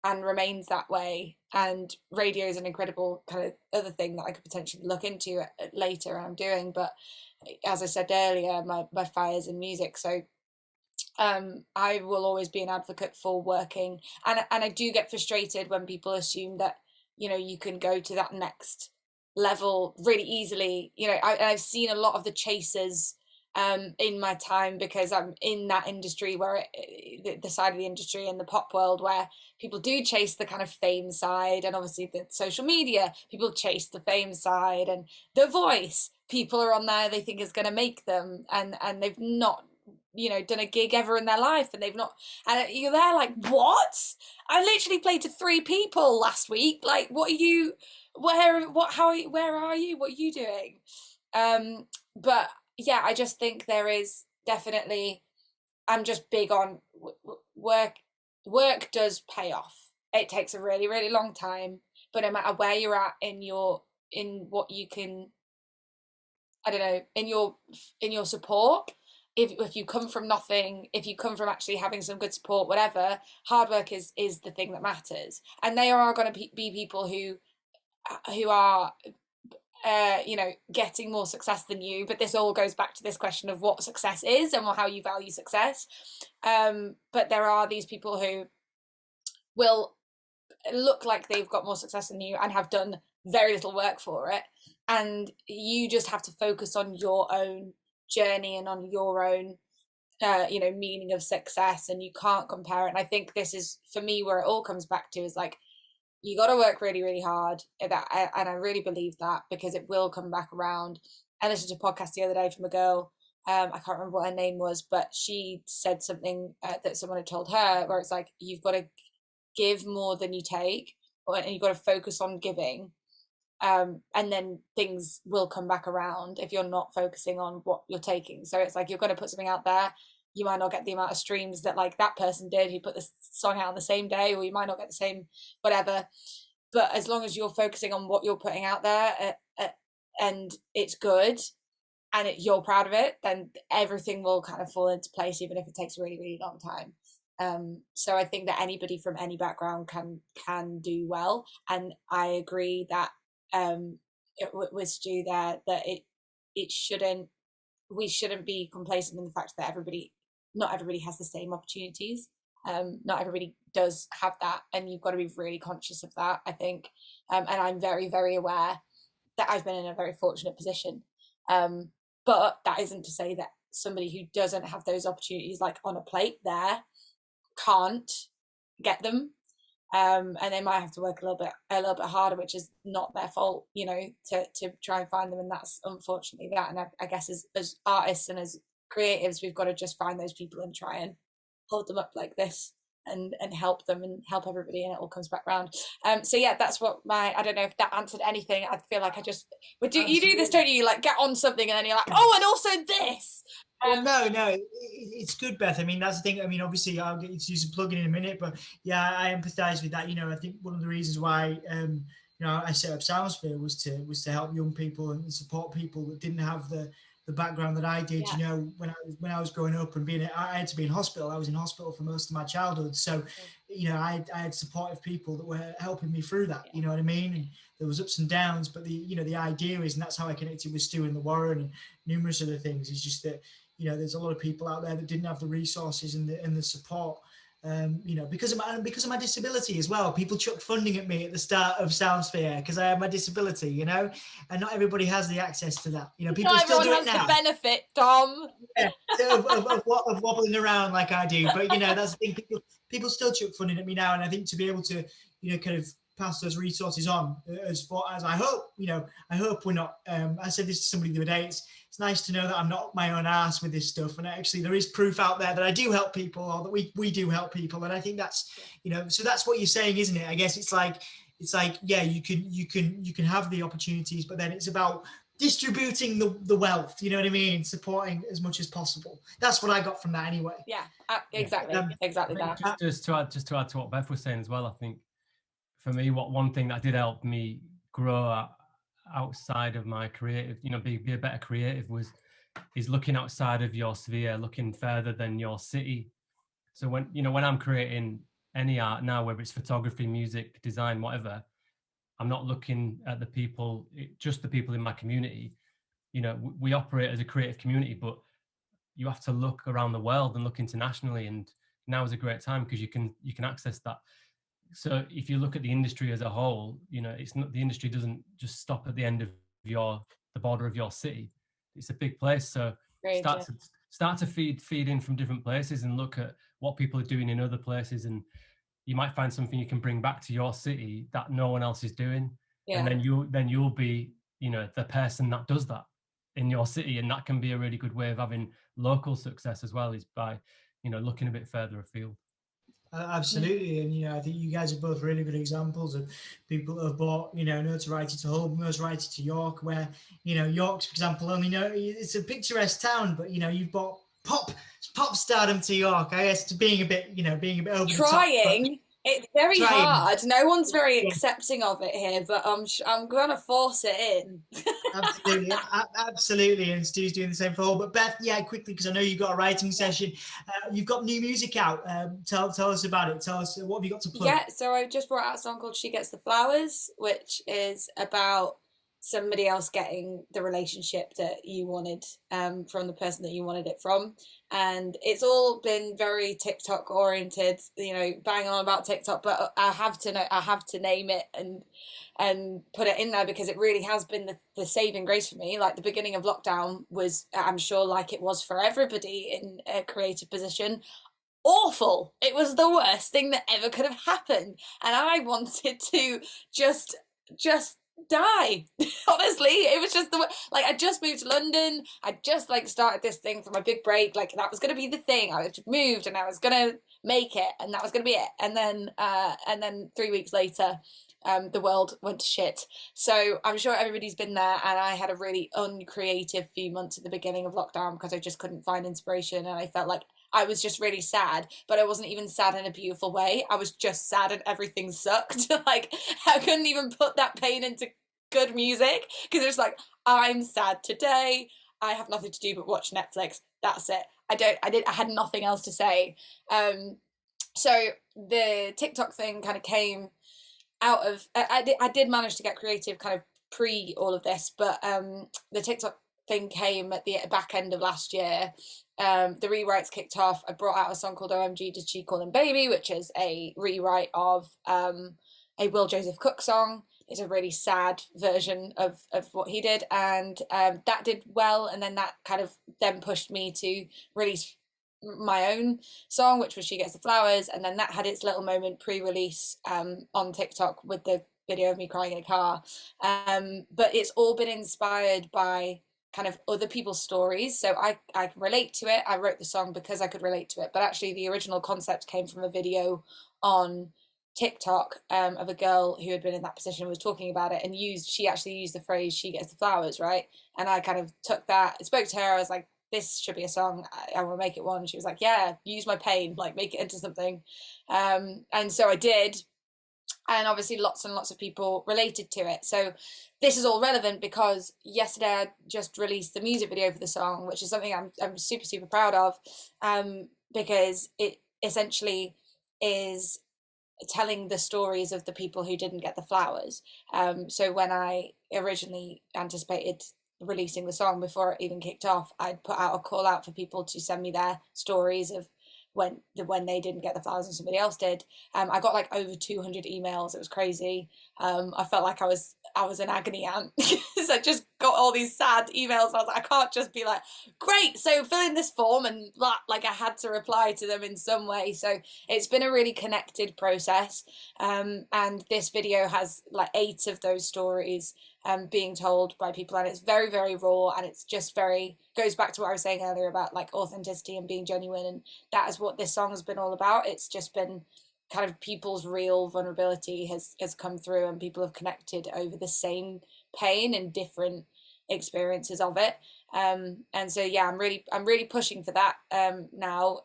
and remains that way. And radio is an incredible kind of other thing that I could potentially look into later, and I'm doing. But as I said earlier, my fire's in music. So I will always be an advocate for working. And I do get frustrated when people assume that, you know, you can go to that next level really easily. You know, I've seen a lot of the chasers in my time, because I'm in that industry where the side of the industry in the pop world where people do chase the kind of fame side, and obviously the social media, people chase the fame side, and The Voice, people are on there they think is going to make them, and they've not, you know, done a gig ever in their life, and they've not, and you're there like, what? I literally played to 3 people last week. Like, what are you, where are you, what are you doing? But yeah, I just think there is definitely, I'm just big on work does pay off. It takes a really, really long time, but no matter where you're at in what you can, I don't know, in your support, if you come from nothing, if you come from actually having some good support, whatever, hard work is the thing that matters. And they are going to be people who are you know, getting more success than you. But this all goes back to this question of what success is and how you value success. But there are these people who will look like they've got more success than you and have done very little work for it, and you just have to focus on your own journey and on your own you know, meaning of success, and you can't compare it. And I think this is, for me, where it all comes back to is like, you got to work really, really hard. And I really believe that, because it will come back around. I listened to a podcast the other day from a girl, I can't remember what her name was, but she said something that someone had told her, where it's like, you've got to give more than you take, and you've got to focus on giving, and then things will come back around if you're not focusing on what you're taking. So it's like, you're going to put something out there, you might not get the amount of streams that like that person did who put this song out on the same day, or you might not get the same whatever. But as long as you're focusing on what you're putting out there, and it's good, and you're proud of it, then everything will kind of fall into place, even if it takes a really, really long time. So I think that anybody from any background can do well. And I agree that with Stu there, that we shouldn't be complacent in the fact that not everybody has the same opportunities. Not everybody does have that, and you've got to be really conscious of that, I think. And I'm very, very aware that I've been in a very fortunate position. But that isn't to say that somebody who doesn't have those opportunities like on a plate there can't get them. And they might have to work a little bit harder, which is not their fault, you know, to try and find them. And that's unfortunately that. And I guess as artists and as creatives, we've got to just find those people and try and hold them up like this, and help them and help everybody, and it all comes back around. So yeah, that's what I don't know if that answered anything. I feel like you do this, don't you? You like get on something and then you're like, oh, and also this. Well, no, it's good, Beth. I mean, that's the thing. I mean, obviously, I'll get you to do some plugging in a minute, but yeah, I empathise with that. You know, I think one of the reasons why, you know, I set up Soundsphere was to help young people and support people that didn't have the background that I did. Yeah. You know, when I was growing up and I had to be in hospital. I was in hospital for most of my childhood, so you know, I had supportive people that were helping me through that. You know what I mean? And there was ups and downs, but the idea is, and that's how I connected with Stu and the Warren and numerous other things, is just that, you know, there's a lot of people out there that didn't have the resources and the support. You know, because of my disability as well. People chucked funding at me at the start of Soundsphere because I have my disability, you know, and not everybody has the access to that. You know, people Not still do everyone it has now. the benefit, Dom. Yeah, of wobbling around like I do, but you know, that's the thing. People still chuck funding at me now, and I think to be able to, you know, kind of pass those resources on as far as I hope, you know, I hope we're not. I said this to somebody the other day. It's nice to know that I'm not my own ass with this stuff, and actually there is proof out there that I do help people, or that we do help people, and I think that's, you know, so that's what you're saying, isn't it? I guess it's like yeah, you can have the opportunities, but then it's about distributing the wealth, you know what I mean, supporting as much as possible. That's what I got from that anyway. Yeah, exactly. Exactly that. Just to add to what Beth was saying as well, I think for me, one thing that did help me grow outside of my creative, you know, be a better creative is looking outside of your sphere, looking further than your city. So when I'm creating any art now, whether it's photography, music, design, whatever, I'm not looking at just the people in my community. You know, we operate as a creative community, but you have to look around the world and look internationally. And now is a great time because you can access that. So if you look at the industry as a whole, you know, it's not, the industry doesn't just stop at the end of the border of your city. It's a big place. So start to feed in from different places and look at what people are doing in other places, and you might find something you can bring back to your city that no one else is doing. And then you'll be, you know, the person that does that in your city. And that can be a really good way of having local success as well, is by, you know, looking a bit further afield. Absolutely, and you know, I think you guys are both really good examples of people that have brought, you know, notoriety to Hull, notoriety to York, where, you know, York, for example, only know it's a picturesque town, but you know, you've brought pop stardom to York. I guess to being a bit over the top. It's very hard. No one's very accepting of it here, but I'm gonna force it in. Absolutely, and Stu's doing the same for Hull. But Beth, yeah, quickly, because I know you've got a writing session. You've got new music out. Tell us about it. Tell us, what have you got to plug? Yeah, so I just brought out a song called She Gets the Flowers, which is about somebody else getting the relationship that you wanted from the person that you wanted it from. And it's all been very TikTok oriented, you know, bang on about TikTok, but I have to name it and put it in there because it really has been the saving grace for me. Like the beginning of lockdown was, I'm sure, like it was for everybody in a creative position, awful. It was the worst thing that ever could have happened, and I wanted to just die. Honestly, it was just like I just moved to London. I just like started this thing for my big break. Like that was going to be the thing. I just moved and I was going to make it, and that was going to be it. And then 3 weeks later, the world went to shit. So I'm sure everybody's been there, and I had a really uncreative few months at the beginning of lockdown because I just couldn't find inspiration, and I felt like I was just really sad, but I wasn't even sad in a beautiful way. I was just sad and everything sucked. Like I couldn't even put that pain into good music because it's like, I'm sad today. I have nothing to do but watch Netflix. That's it. I had nothing else to say. So the TikTok thing kind of came out of, I did manage to get creative kind of pre all of this, but the TikTok thing came at the back end of last year. The rewrites kicked off. I brought out a song called OMG Did She Call Him Baby, which is a rewrite of a Will Joseph Cook song. It's a really sad version of what he did, and that did well, and then that kind of then pushed me to release my own song, which was She Gets the Flowers, and then that had its little moment pre-release on TikTok with the video of me crying in a car. But it's all been inspired by kind of other people's stories, so I can relate to it. I wrote the song because I could relate to it, but actually the original concept came from a video on TikTok of a girl who had been in that position and was talking about it, and she actually used the phrase "she gets the flowers," right? And I kind of took that, I spoke to her, I was like, this should be a song, I want to make it one. She was like, yeah, use my pain, like make it into something. And so I did, and obviously lots and lots of people related to it. So this is all relevant because yesterday I just released the music video for the song, which is something I'm super, super proud of, because it essentially is telling the stories of the people who didn't get the flowers. So when I originally anticipated releasing the song, before it even kicked off, I'd put out a call out for people to send me their stories of when they didn't get the flowers and somebody else did. I got like over 200 emails. It was crazy. I felt like I was an agony aunt because I just got all these sad emails. I was like, I can't just be like, great, so fill in this form, and like I had to reply to them in some way. So it's been a really connected process. And this video has like 8 of those stories being told by people, and it's very, very raw, and it's just goes back to what I was saying earlier about like authenticity and being genuine, and that is what this song has been all about. It's just been kind of people's real vulnerability has come through, and people have connected over the same pain and different experiences of it. And so yeah, I'm really pushing for that now,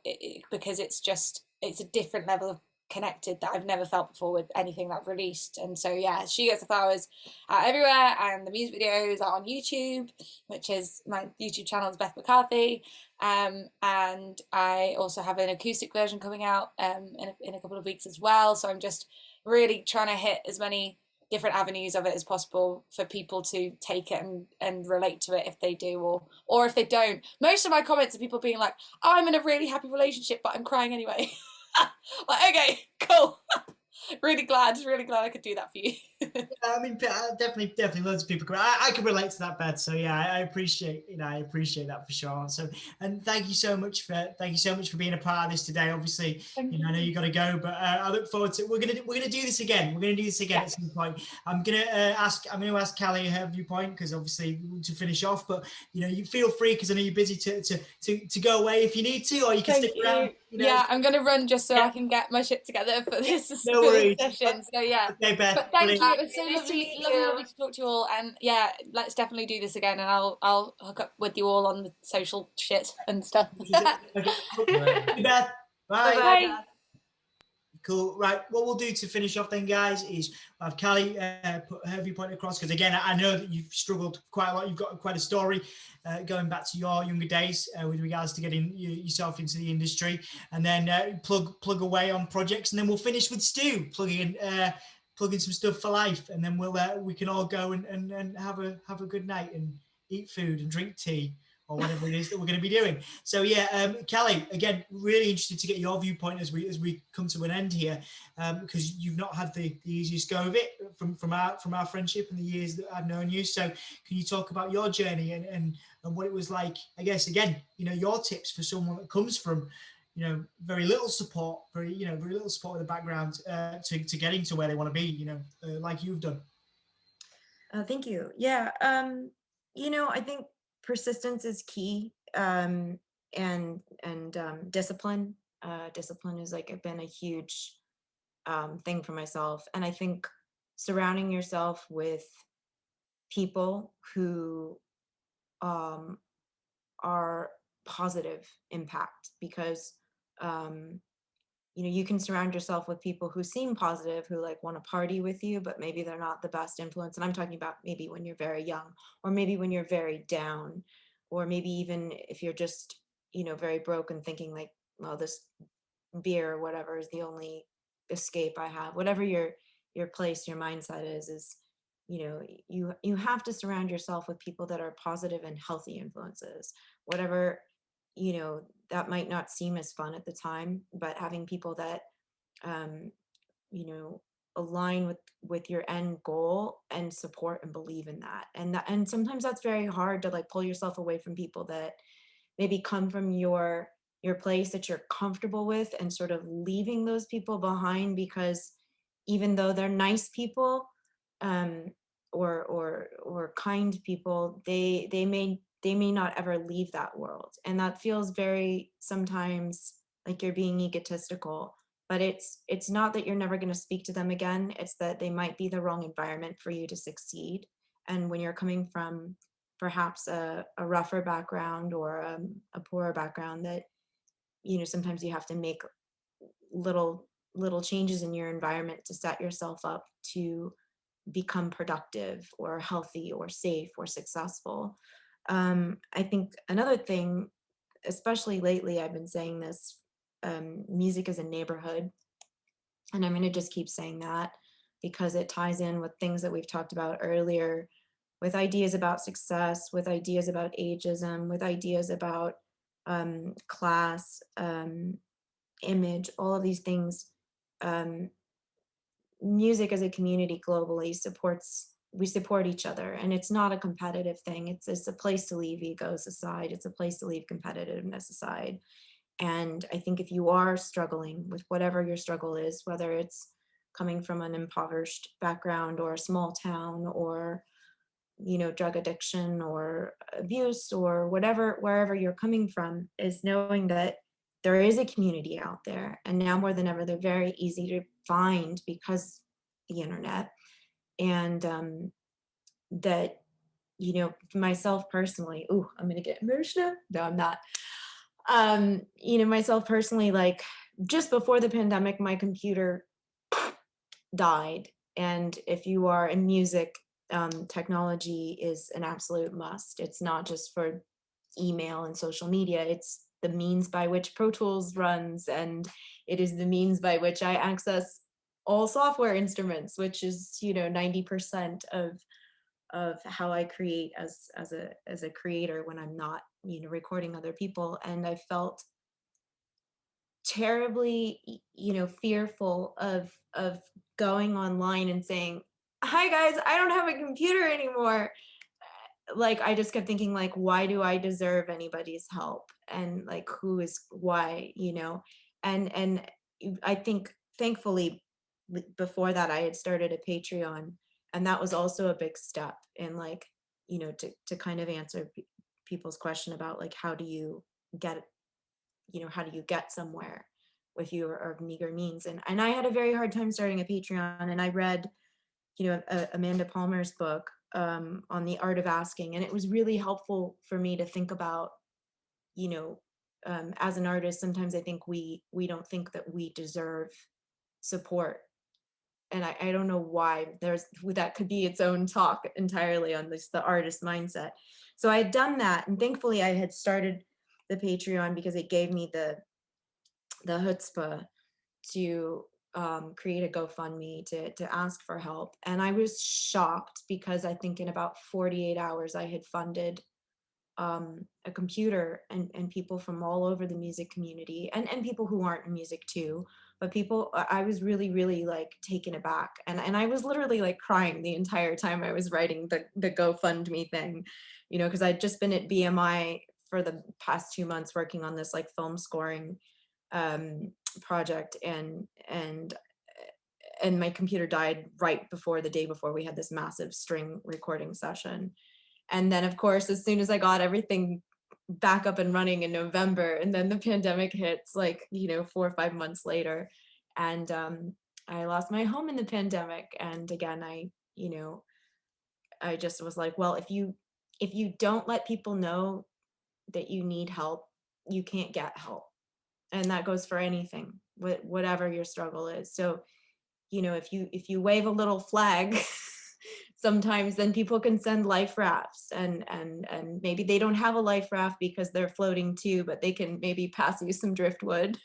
because it's a different level of connected that I've never felt before with anything that I've released. And so yeah, She Gets the Flowers are everywhere, and the music videos are on YouTube, which is my YouTube channel is Beth McCarthy. And I also have an acoustic version coming out in a couple of weeks as well. So I'm just really trying to hit as many different avenues of it as possible for people to take it and relate to it if they do, or if they don't. Most of my comments are people being like, oh, I'm in a really happy relationship, but I'm crying anyway. Like, okay, cool. really glad I could do that for you. I mean, definitely loads of people. I can relate to that, Beth. So yeah, I appreciate that for sure. So, and thank you so much for being a part of this today. Obviously, I know you got to go, but I look forward to. We're gonna do this again. We're gonna do this again at some point. I'm gonna ask Kallie her viewpoint, because obviously to finish off. But you feel free, because I know you're busy to go away if you need to, or you can stick around. Yeah, I'm gonna run just so I can get my shit together for this, no worries. session. So yeah. Okay, Beth. But thank Brilliant. you. It was so lovely to talk to you all. And yeah, let's definitely do this again. And I'll hook up with you all on the social shit and stuff. Okay. Beth. Bye. Bye. Cool. Right. What we'll do to finish off then, guys, is have Kallie put her viewpoint across, because again, I know that you've struggled quite a lot. You've got quite a story going back to your younger days with regards to getting yourself into the industry, and then plug away on projects, and then we'll finish with Stu plugging some stuff for life, and then we can all go and have a good night and eat food and drink tea, or whatever it is that we're going to be doing. So yeah, Kallie, again, really interested to get your viewpoint as we come to an end here, because you've not had the easiest go of it from our friendship and the years that I've known you. So can you talk about your journey and what it was like? I guess again, your tips for someone that comes from very little support, very little support in the background to getting to where they want to be, like you've done. Thank you. Yeah. I think persistence is key, and discipline. Discipline has been a huge thing for myself, and I think surrounding yourself with people who are positive impact, because you can surround yourself with people who seem positive, who want to party with you, but maybe they're not the best influence. And I'm talking about maybe when you're very young, or maybe when you're very down, or maybe even if you're just, very broken, thinking well, this beer or whatever is the only escape I have. Whatever your place, your mindset is, you have to surround yourself with people that are positive and healthy influences. Whatever, that might not seem as fun at the time, but having people that align with your end goal and support and believe in that. And sometimes that's very hard to pull yourself away from people that maybe come from your place that you're comfortable with, and sort of leaving those people behind, because even though they're nice people or kind people, they may not ever leave that world. And that feels very sometimes like you're being egotistical, but it's not that you're never going to speak to them again. It's that they might be the wrong environment for you to succeed. And when you're coming from perhaps a rougher background or a poorer background, that sometimes you have to make little changes in your environment to set yourself up to become productive or healthy or safe or successful. I think another thing, especially lately, I've been saying this, music is a neighborhood. And I'm going to just keep saying that, because it ties in with things that we've talked about earlier, with ideas about success, with ideas about ageism, with ideas about class, image, all of these things. Music as a community globally we support each other, and it's not a competitive thing. It's a place to leave egos aside. It's a place to leave competitiveness aside. And I think if you are struggling with whatever your struggle is, whether it's coming from an impoverished background or a small town, or drug addiction or abuse or whatever, wherever you're coming from, is knowing that there is a community out there. And now more than ever, they're very easy to find because the internet. And that, myself personally, I'm going to get emotional. No, I'm not. Myself personally, like just before the pandemic, my computer died. And if you are in music, technology is an absolute must. It's not just for email and social media. It's the means by which Pro Tools runs, and it is the means by which I access all software instruments, which is 90% of how I create as a creator when I'm not recording other people. And I felt terribly fearful of going online and saying, hi guys, I don't have a computer anymore. Like I just kept thinking, like, why do I deserve anybody's help? And like, who is why, and I think thankfully before that I had started a Patreon, and that was also a big step in like, to kind of answer people's question about like, how do you get somewhere with your meager means? And I had a very hard time starting a Patreon, and I read, Amanda Palmer's book on the art of asking, and it was really helpful for me to think about, as an artist, sometimes I think we don't think that we deserve support. And I don't know why. That could be its own talk entirely on this, the artist mindset. So I had done that, and thankfully I had started the Patreon because it gave me the chutzpah to create a GoFundMe to ask for help. And I was shocked because I think in about 48 hours I had funded a computer, and people from all over the music community, and people who aren't in music too, but people, I was really, really like taken aback. And I was literally like crying the entire time I was writing the GoFundMe thing, because I'd just been at BMI for the past 2 months working on this like film scoring project, and my computer died right before the day before we had this massive string recording session. And then of course, as soon as I got everything back up and running in November, and then the pandemic hits like 4 or 5 months later, and I lost my home in the pandemic. And again, I just was like, well, if you don't let people know that you need help, you can't get help. And that goes for anything, whatever your struggle is. So, if you wave a little flag, sometimes then people can send life rafts, and maybe they don't have a life raft because they're floating too, but they can maybe pass you some driftwood.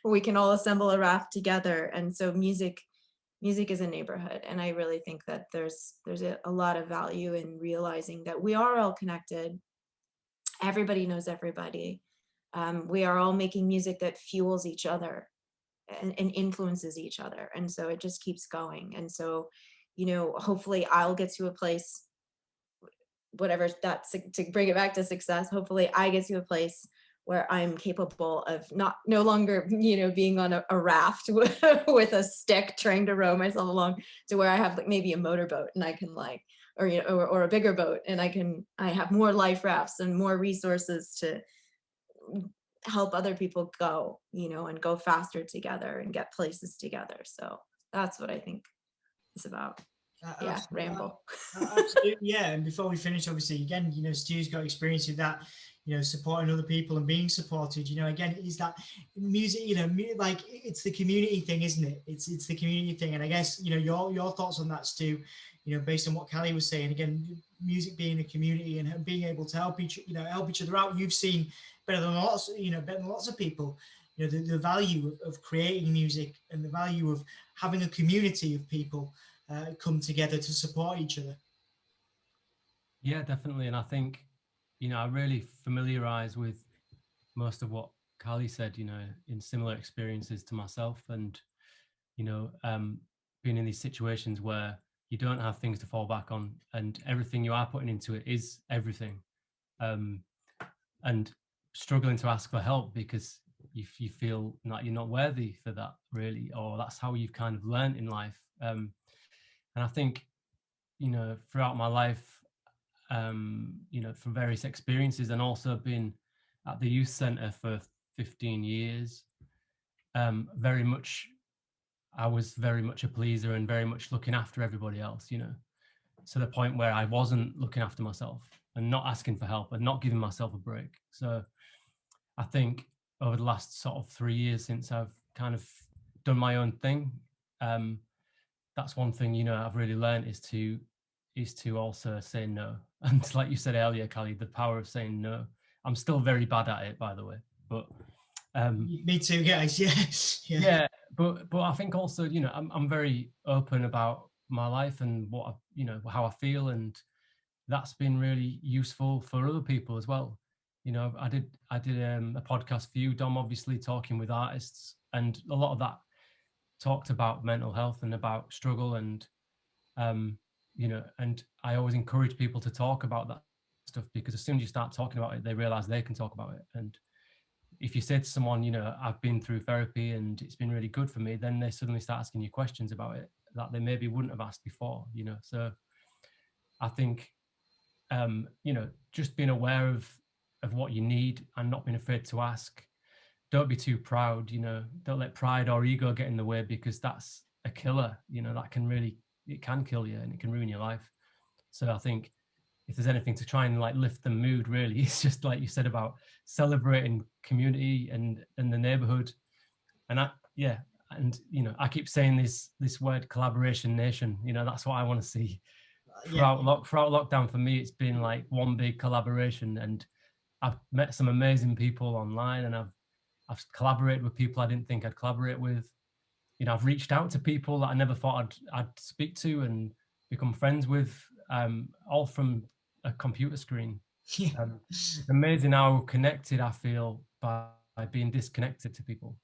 We can all assemble a raft together. And so music is a neighborhood. And I really think that there's a lot of value in realizing that we are all connected. Everybody knows everybody. We are all making music that fuels each other and influences each other. And so it just keeps going. And so, hopefully I'll get to a place, whatever that's, to bring it back to success, hopefully I get to a place where I'm capable of no longer, being on a raft with a stick trying to row myself along, to where I have like maybe a motorboat, and I can like, or a bigger boat, and I have more life rafts and more resources to help other people go, and go faster together and get places together. So that's what I think it's about. Yeah, ramble. Absolutely, yeah. And before we finish, obviously, again, Stu's got experience with that, supporting other people and being supported. Again, is that music? Like it's the community thing, isn't it? It's the community thing. And I guess your thoughts on that, Stu. Based on what Kallie was saying. Again, music being a community and being able to help each other out. You've seen better than lots of people. The value of creating music and the value of having a community of people come together to support each other. Yeah, definitely. And I think, I really familiarize with most of what Kallie said, in similar experiences to myself. And, being in these situations where you don't have things to fall back on and everything you are putting into it is everything. Um, and struggling to ask for help because you feel like you're not worthy for that, really, or that's how you've kind of learned in life. And I think, throughout my life, from various experiences and also been at the youth center for 15 years, very much, I was very much a pleaser and very much looking after everybody else, to the point where I wasn't looking after myself and not asking for help and not giving myself a break. So I think over the last sort of 3 years since I've kind of done my own thing, that's one thing, I've really learned is to also say no. And like you said earlier, Kallie, the power of saying no. I'm still very bad at it, by the way, but me too, guys. Yeah. yeah, but I think also, I'm very open about my life and what how I feel, and that's been really useful for other people as well. I did a podcast for you, Dom, obviously talking with artists, and a lot of that talked about mental health and about struggle, and and I always encourage people to talk about that stuff, because as soon as you start talking about it, they realize they can talk about it. And if you say to someone, I've been through therapy and it's been really good for me, then they suddenly start asking you questions about it that they maybe wouldn't have asked before. So I think just being aware of what you need and not being afraid to ask. Don't be too proud, don't let pride or ego get in the way, because that's a killer. That can really, it can kill you and it can ruin your life. So I think if there's anything to try and like lift the mood, really, it's just like you said about celebrating community and the neighborhood. And I keep saying this word, collaboration nation. That's what I want to see throughout lockdown. For me, it's been like one big collaboration, and I've met some amazing people online, and I've collaborated with people I didn't think I'd collaborate with. I've reached out to people that I never thought I'd speak to and become friends with, all from a computer screen. Yeah. It's amazing how connected I feel by being disconnected to people.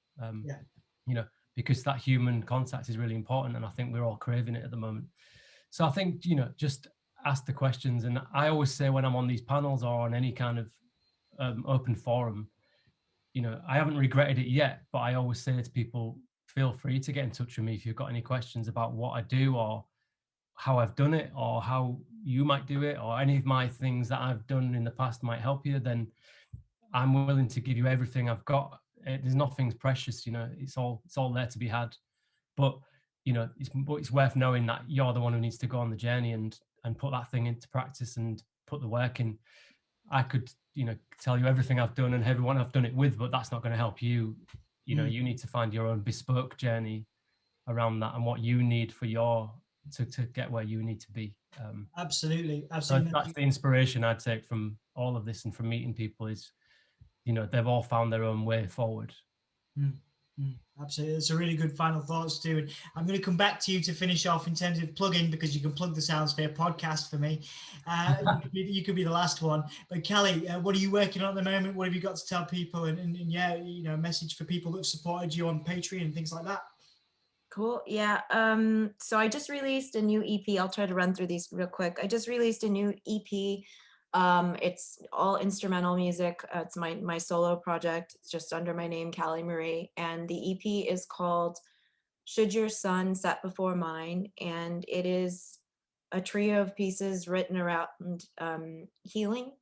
Because that human contact is really important, and I think we're all craving it at the moment. So I think, just ask the questions. And I always say when I'm on these panels or on any kind of open forum, I haven't regretted it yet, but I always say to people, feel free to get in touch with me if you've got any questions about what I do or how I've done it or how you might do it, or any of my things that I've done in the past might help you. Then I'm willing to give you everything I've got. There's nothing's precious, it's all there to be had. But it's worth knowing that you're the one who needs to go on the journey and put that thing into practice and put the work in. I could tell you everything I've done and everyone I've done it with, but that's not going to help you. You need to find your own bespoke journey around that and what you need for to get where you need to be. Absolutely. So that's the inspiration I take from all of this and from meeting people is, they've all found their own way forward. Absolutely. It's a really good final thought, Stu. And I'm going to come back to you to finish off in terms of plugging, because you can plug the Soundsphere podcast for me. You could be the last one. But Kallie, what are you working on at the moment? What have you got to tell people? And a message for people that have supported you on Patreon and things like that. Cool. Yeah. So I just released a new EP. I'll try to run through these real quick. I just released a new EP. It's all instrumental music. It's my solo project. It's just under my name, Kallie Marie. And the EP is called Should Your Sun Set Before Mine? And it is a trio of pieces written around healing.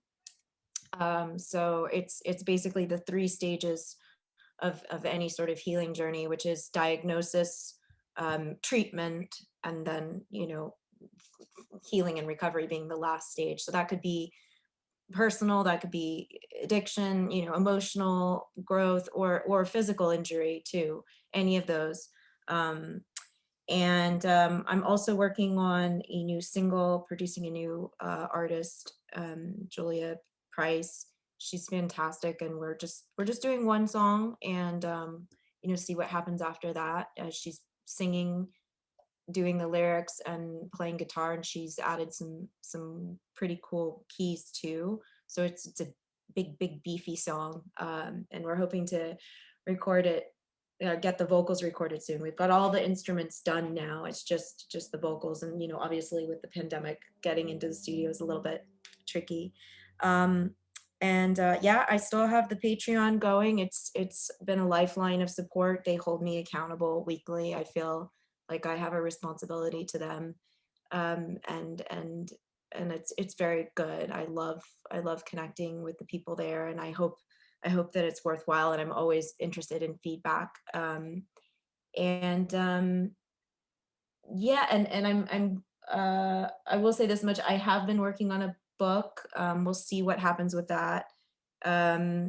So it's basically the 3 stages of any sort of healing journey, which is diagnosis, treatment, and then healing and recovery being the last stage. So that could be personal, that could be addiction, emotional growth, or physical injury too, any of those. And I'm also working on a new single, producing a new artist, Julia Price. She's fantastic, and we're just doing one song and see what happens after that. She's singing doing the lyrics and playing guitar, and she's added some pretty cool keys too. So it's a big beefy song, and we're hoping to record it, get the vocals recorded soon. We've got all the instruments done now. It's just the vocals, and obviously with the pandemic, getting into the studio is a little bit tricky. Yeah, I still have the Patreon going. It's been a lifeline of support. They hold me accountable weekly. I feel like I have a responsibility to them, and it's very good. I love connecting with the people there, and I hope that it's worthwhile. And I'm always interested in feedback. Yeah, and I will say this much: I have been working on a book. We'll see what happens with that. Yeah,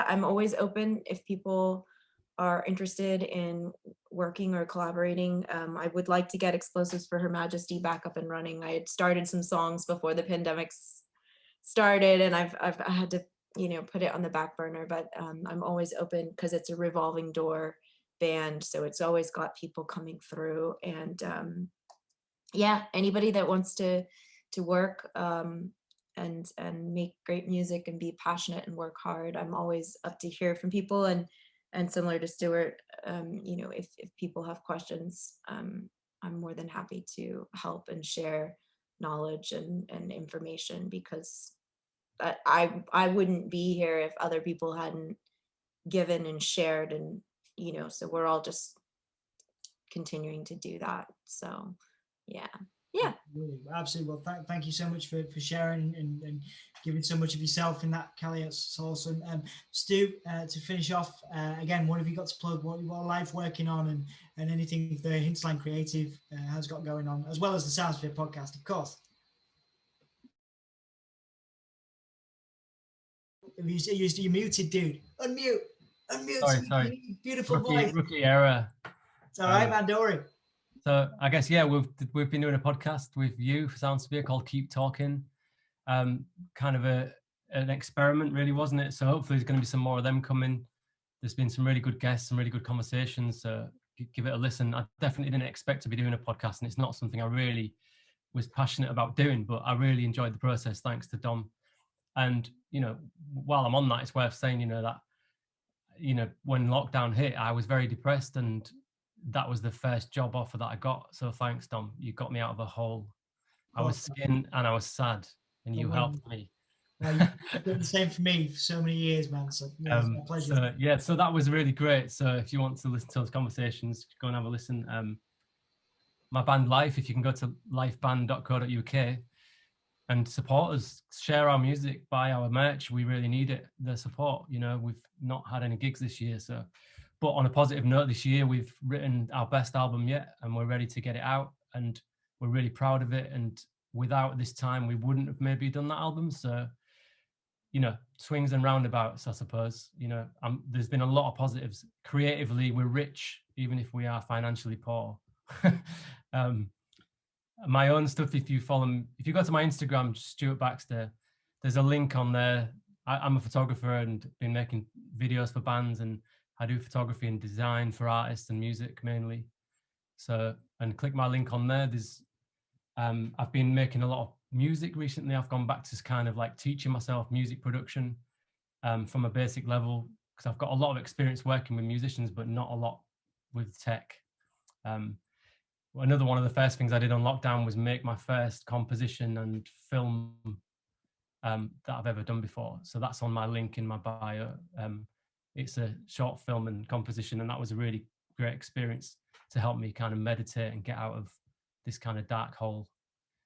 I'm always open if people are interested in working or collaborating. I would like to get Explosives for Her Majesty back up and running. I had started some songs before the pandemic started, and I've had to put it on the back burner, but I'm always open because it's a revolving door band, so it's always got people coming through. And yeah, anybody that wants to work and make great music and be passionate and work hard, I'm always up to hear from people. And similar to Stewart, if people have questions, I'm more than happy to help and share knowledge and information, because I wouldn't be here if other people hadn't given and shared, and so we're all just continuing to do that. So yeah. Absolutely. Well, thank you so much for sharing and giving so much of yourself in that, Kallie. It's awesome. Stu, to finish off, again, what have you got to plug? What life working on, and anything the Hinterland Creative has got going on, as well as the Soundsphere podcast, of course. You're muted, dude. Unmute. Sorry. Beautiful voice. Rookie error. It's all right, man. Don't worry. So I guess, yeah, we've been doing a podcast with you for Soundsphere called Keep Talking. Kind of an experiment, really, wasn't it? So hopefully there's going to be some more of them coming. There's been some really good guests, some really good conversations. So give it a listen. I definitely didn't expect to be doing a podcast, and it's not something I really was passionate about doing, but I really enjoyed the process, thanks to Dom. And, while I'm on that, it's worth saying, that, when lockdown hit, I was very depressed, and that was the first job offer that I got. So thanks, Dom. You got me out of a hole. I was skinned and I was sad, and you helped me. Well, you've done the same for me for so many years, man. So yeah, it's my pleasure. So that was really great. So if you want to listen to those conversations, go and have a listen. My band Life, if you can go to lifeband.co.uk and support us, share our music, buy our merch. We really need it, the support. We've not had any gigs this year, so. But on a positive note, this year we've written our best album yet, and we're ready to get it out, and we're really proud of it. And without this time, we wouldn't have maybe done that album. So, swings and roundabouts, I suppose. There's been a lot of positives. Creatively, we're rich, even if we are financially poor. My own stuff, if you go to my Instagram, Stewart Baxter, there's a link on there. I'm a photographer and been making videos for bands, and I do photography and design for artists and music mainly. So, and click my link on there. There's, I've been making a lot of music recently. I've gone back to kind of like teaching myself music production from a basic level, because I've got a lot of experience working with musicians, but not a lot with tech. Another one of the first things I did on lockdown was make my first composition and film that I've ever done before. So that's on my link in my bio. It's a short film and composition, and that was a really great experience to help me kind of meditate and get out of this kind of dark hole.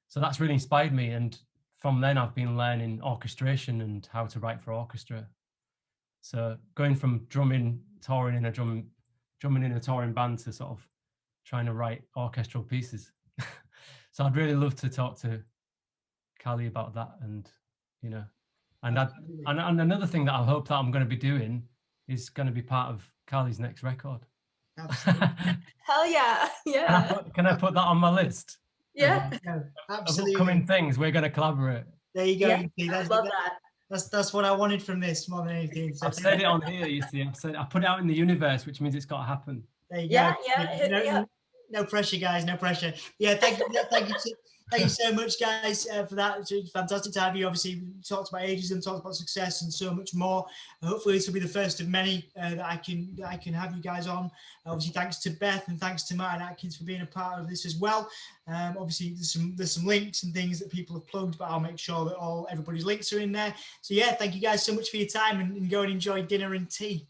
So that's really inspired me, and from then I've been learning orchestration and how to write for orchestra. So going from drumming in a touring band to sort of trying to write orchestral pieces. So I'd really love to talk to Kallie about that, and and another thing that I hope that I'm going to be doing is going to be part of Kallie's next record. Absolutely. Hell yeah. Can I put that on my list? Yeah. Absolutely. Upcoming things, we're going to collaborate. There you go. Yeah, I love that. That's what I wanted from this more than anything. So I've said it on here, you see. I put it out in the universe, which means it's got to happen. There you Yeah, go. yeah, yeah. No pressure, guys. No pressure. Yeah, thank you. Thank you. Thank you so much, guys, for that. It's fantastic to have you. Obviously, we talked about ageism, talked about success, and so much more. Hopefully, this will be the first of many that I can have you guys on. Obviously, thanks to Beth and thanks to Martin Atkins for being a part of this as well. Obviously, there's some links and things that people have plugged, but I'll make sure that everybody's links are in there. So yeah, thank you guys so much for your time, and go and enjoy dinner and tea.